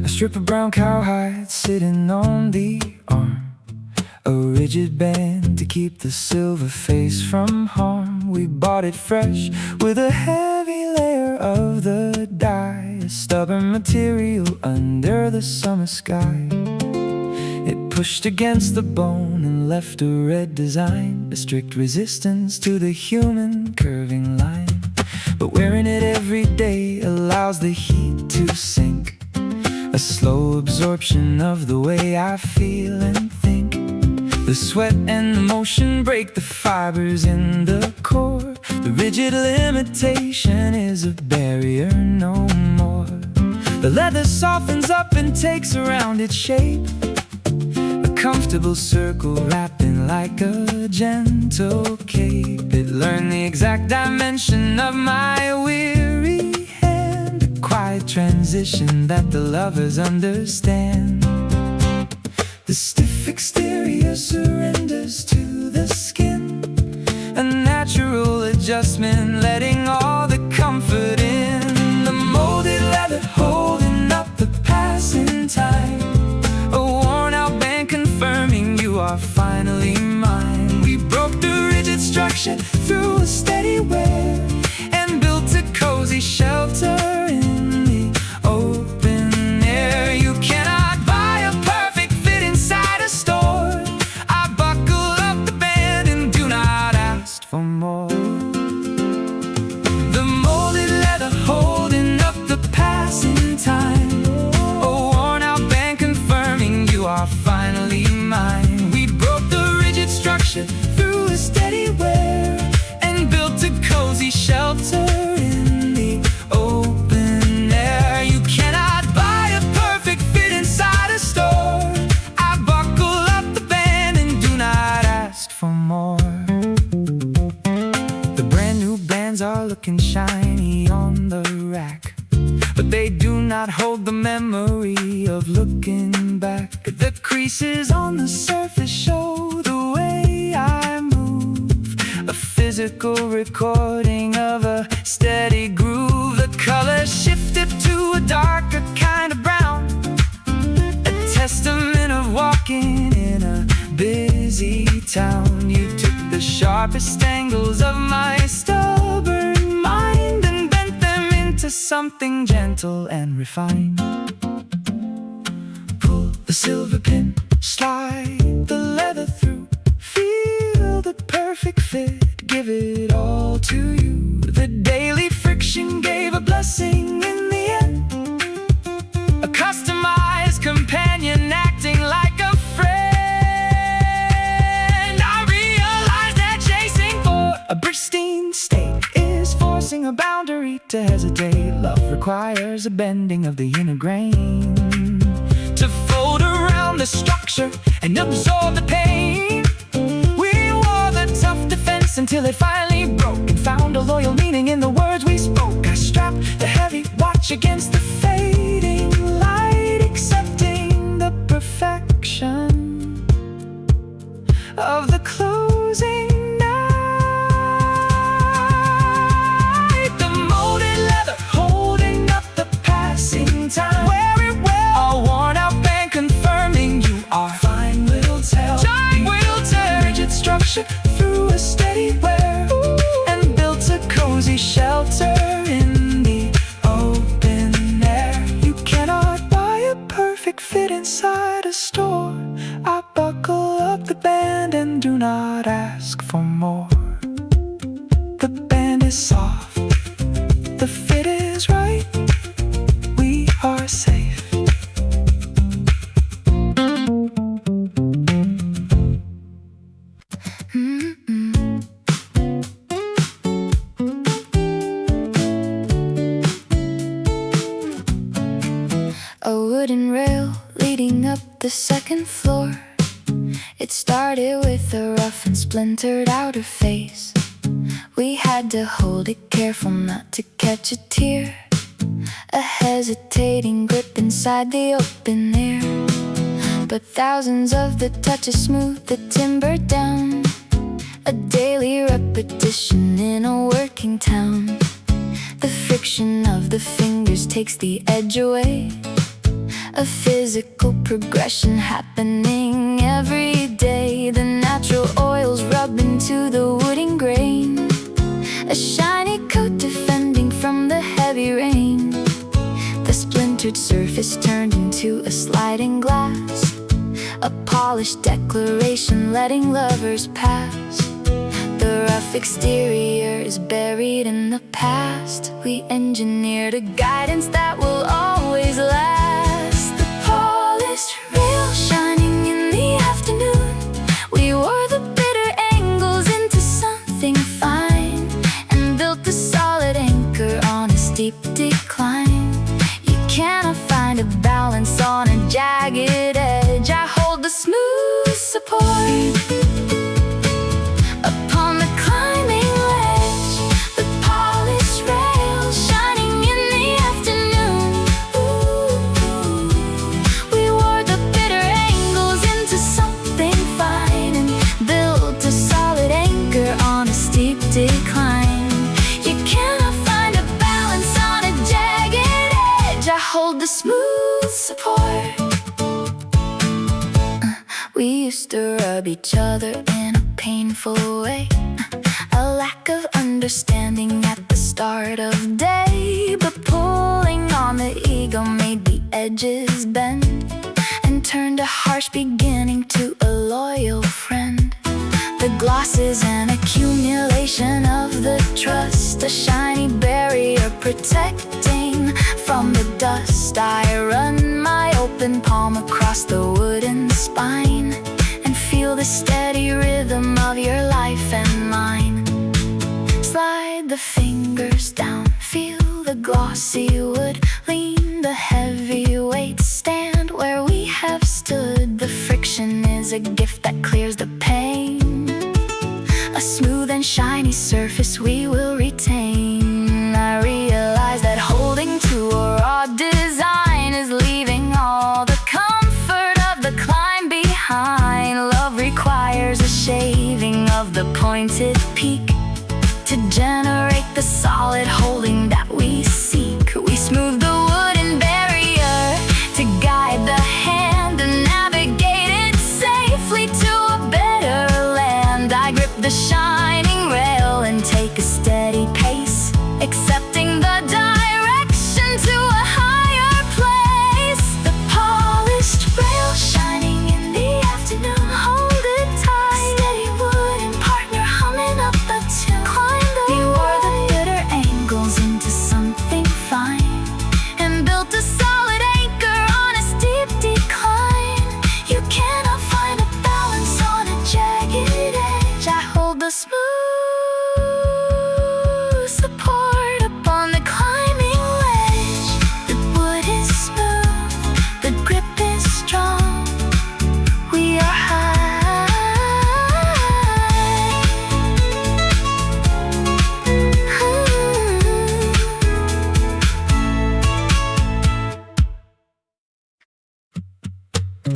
A strip of brown cowhide sitting on the arm, a rigid band to keep the silver face from harm. We bought it fresh with a heavy layer of the dye, a stubborn material under the summer sky. It pushed against the bone and left a red design, a strict resistance to the human curving line. But wearing it every day allows the heat to sink, a slow absorption of the way I feel and think. The sweat and the motion break the fibers in the core. The rigid limitation is a barrier no more. The leather softens up and takes a rounded shape, a comfortable circle wrapping like a gentle cape. It learned the exact dimension of my weary hand, a quiet transition that the lovers understand. The stiff exterior surrenders to the skin, a natural adjustment, letting all the comfort in. The molded leather holding up the passing time, a worn out band confirming you are finally mine. We broke the rigid structure through a steady wear and built a cozy shelter in the open air. You cannot buy a perfect fit inside a store. I buckle up the band and do not ask for more. The molded leather holding up the passing time, a worn out band confirming you are finally mine. We broke the rigid structure through a steady wear and built a cozy shelter in the open air. You cannot buy a perfect fit inside a store. I buckle up the band and do not ask for more. The brand new bands are looking shiny on the rack, but they do not hold the memory of looking back. The creases on the surface show the way I move, a physical recording of a steady groove. The color shifted to a darker kind of brown, a testament of walking in a busy town. You took the sharpest angles of my stubborn mind and bent them into something gentle and refined. Pull the silver pin, slide the leather through, feel the perfect fit, give it all to you. The daily friction gave a blessing in the end, a customized companion acting like a friend. I realized that chasing for a pristine state is forcing a boundary to hesitate. Love requires a bending of the inner grain to fold around the structure and absorb the pain. We wore the tough defense until it finally broke and found a loyal meaning in the words we spoke. I strapped the heavy watch against the fading light, accepting the perfection of the closing night. The molded leather holding up the passing time. Wear it well, all worn out band confirming you are fine will tell. Time will tell. Rigid structure through a steady wear, and built a cozy shelter in the open air. You cannot buy a perfect fit inside a store. I buckle up the band and do not ask for more. The band is soft, the fit is right, we are safe.
A wooden rail leading up the second floor. It started with a rough and splintered outer face. We had to hold it careful not to catch a tear, a hesitating grip inside the open air. But thousands of the touches smooth the timber down, a daily repetition in a working town. The friction of the fingers takes the edge away, a physical progression happening every day. The natural oils rub into the wooden grain, a shiny coat defending from the heavy rain. The splintered surface turned into a sliding glass, a polished declaration letting lovers pass. The rough exterior is buried in the past. We engineered a guidance that will always last. The polished rail shining in the afternoon, we wore the bitter angles into something fine, and built a solid anchor on a steep decline. You cannot find a balance on a jagged edge. I hold the smooth support upon the climbing ledge. The polished rail shining in the afternoon. Ooh. We wore the bitter angles into something fine, and built a solid anchor on a steep decline. You cannot find a balance on a jagged edge. I hold the smooth support. We used to rub each other in a painful way, a lack of understanding at the start of day. But pulling on the ego made the edges bend, and turned a harsh beginning to a loyal friend. The gloss is an accumulation of the trust, a shiny barrier protecting from the dust. I run my open palm across the wooden spine, and feel the steady rhythm of your life and mine. Slide the fingers down, feel the glossy wood, lean the heavy weight, stand where we have stood. The friction is a gift that clears the pain, a smooth and shiny surface we will retain. I realize that holding to a raw design is leaving all the comfort of the climb behind. Love requires a shaving of the pointed peak, A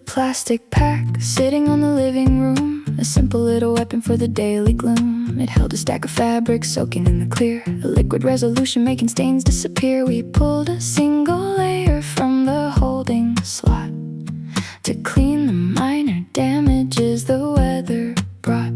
plastic pack sitting on the living room, a simple little weapon for the daily gloom. It held a stack of fabric soaking in the clear, a liquid resolution making stains disappear. We pulled a single layer from the holding slot to clean the minor damages the weather brought.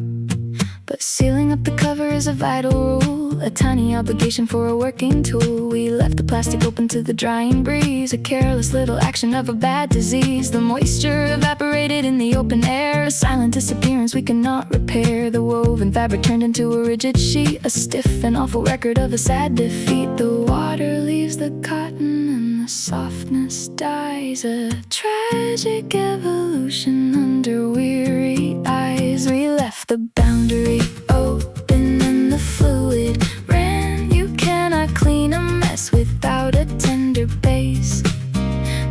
But sealing up the cover is a vital rule, a tiny obligation for a working tool. We left the plastic open to the drying breeze, a careless little action of a bad disease. The moisture evaporated in the open air, a silent disappearance we cannot repair. The woven fabric turned into a rigid sheet, a stiff and awful record of a sad defeat. The water leaves the cotton and the softness dies, a tragic evolution under weary eyes. We left the boundary open and the fluid ran. You cannot clean a mess without a tender base.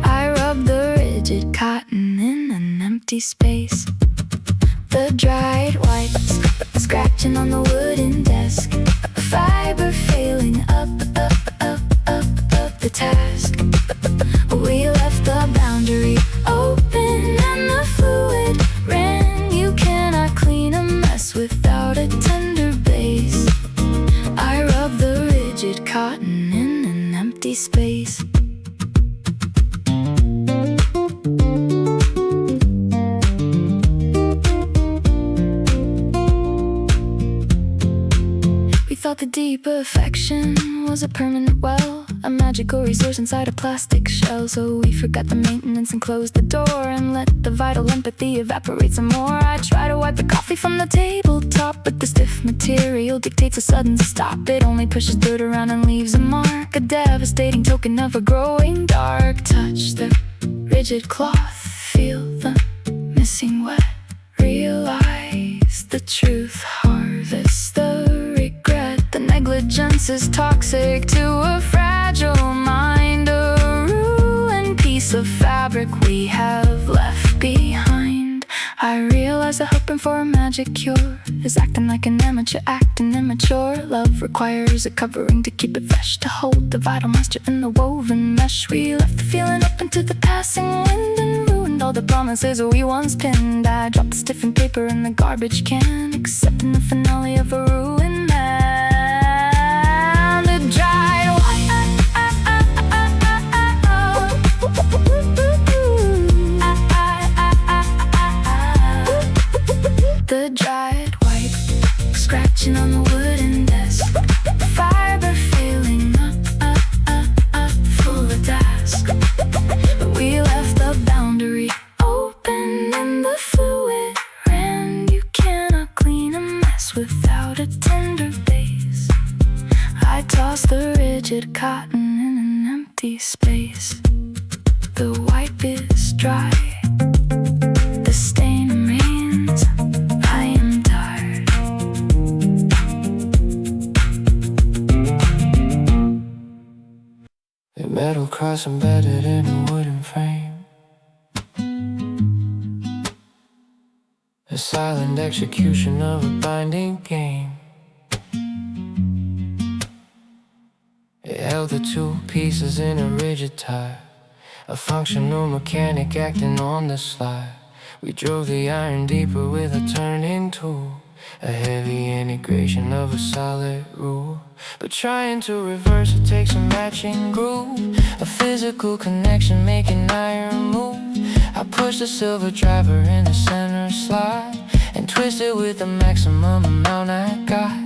I rubbed the rigid cotton in an empty space. The dried wipes scratching on the wooden desk, a fiber failing up the task. We left the boundary open and the fluid ran. You cannot clean a mess without a tender base. I rubbed the rigid cotton in an empty space. We thought the deep affection was a permanent well, a magical resource inside a plastic shell. So we forgot the maintenance and closed the door and let the vital empathy evaporate some more. I try to wipe the coffee from the tabletop, but the stiff material dictates a sudden stop. It only pushes dirt around and leaves a mark, a devastating token of a growing dark. Touch the rigid cloth, feel the missing wet, realize the truth, harvest the regret. The negligence is toxic to a fragile mind, a ruined piece of fabric we have left behind. I realize that hoping for a magic cure is acting like an amateur, acting immature. Love requires a covering to keep it fresh, to hold the vital moisture in the woven mesh. We left the feeling open to the passing wind and ruined all the promises we once pinned. I dropped the stiffened paper in the garbage can, accepting the finale of a ruined man. The dried The dried wipe scratching on the wooden desk, fiber failing up, full of task. But we left the boundary open and the fluid ran. You cannot clean a mess without a tender base. I tossed the rigid cotton in an empty space. The wipe is dry, the stain remains. I am tired.
A metal cross embedded in a wooden frame, a silent execution of a binding game. It held the two pieces in a rigid tie, a functional mechanic acting on the slide. We drove the iron deeper with a turning tool, a heavy integration of a solid rule. But trying to reverse it takes a matching groove, a physical connection making iron move. I pushed the silver driver in the center slot and twisted with the maximum amount I got.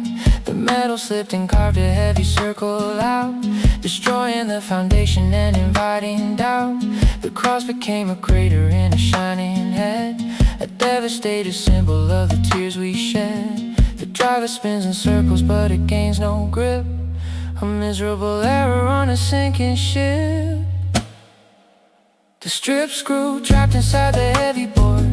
The metal slipped and carved a heavy circle out, destroying the foundation and inviting doubt. The cross became a crater in a shining head, a devastated symbol of the tears we shed. The driver spins in circles but it gains no grip, a miserable error on a sinking ship. The strip screw trapped inside the heavy board,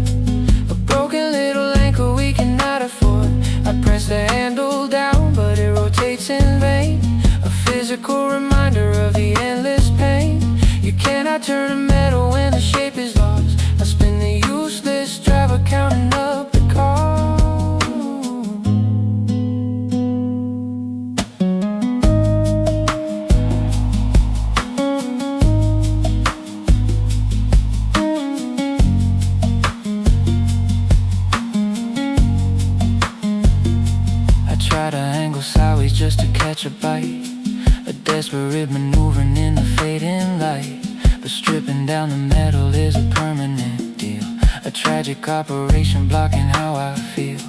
a broken little anchor we cannot afford. I press the handle down but it rotates in vain, a physical reminder of the endless pain. You cannot turn a metal when the shape is lost. I spin the useless driver counting up the cost. bodies just to catch a bite. A desperate maneuvering in the fading light. But stripping down the metal is a permanent deal. A tragic operation blocking how I feel.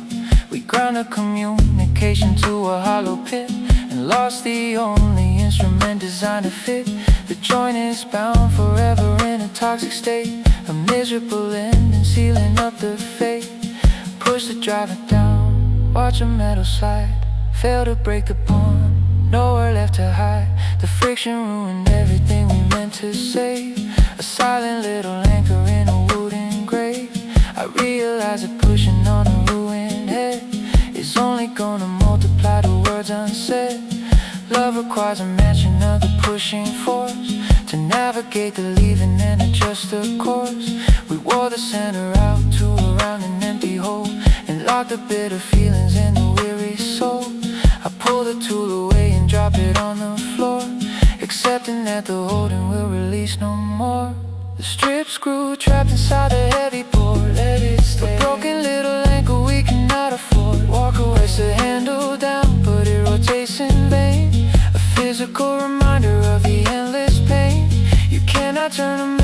We ground the communication to a hollow pit and lost the only instrument designed to fit. The joint is bound forever in a toxic state. A miserable ending sealing up the fate. Push the driver down, watch a metal slide. Fail to break the bond, nowhere left to hide. The friction ruined everything we meant to save. A silent little anchor in a wooden grave. I realize that pushing on a ruined head is only gonna multiply the words unsaid. Love requires a matching of the pushing force to navigate the leaving and adjust the course. We wore the center out to around an empty hole and locked the bitter feelings in the weary soul. I pull the tool away and drop it on the floor, accepting that the holding will release no more. The strip screw trapped inside the heavy board, let it stay. A broken little ankle we cannot afford. Walk away, the handle down, but it rotates in vain. A physical reminder of the endless pain. You cannot turn a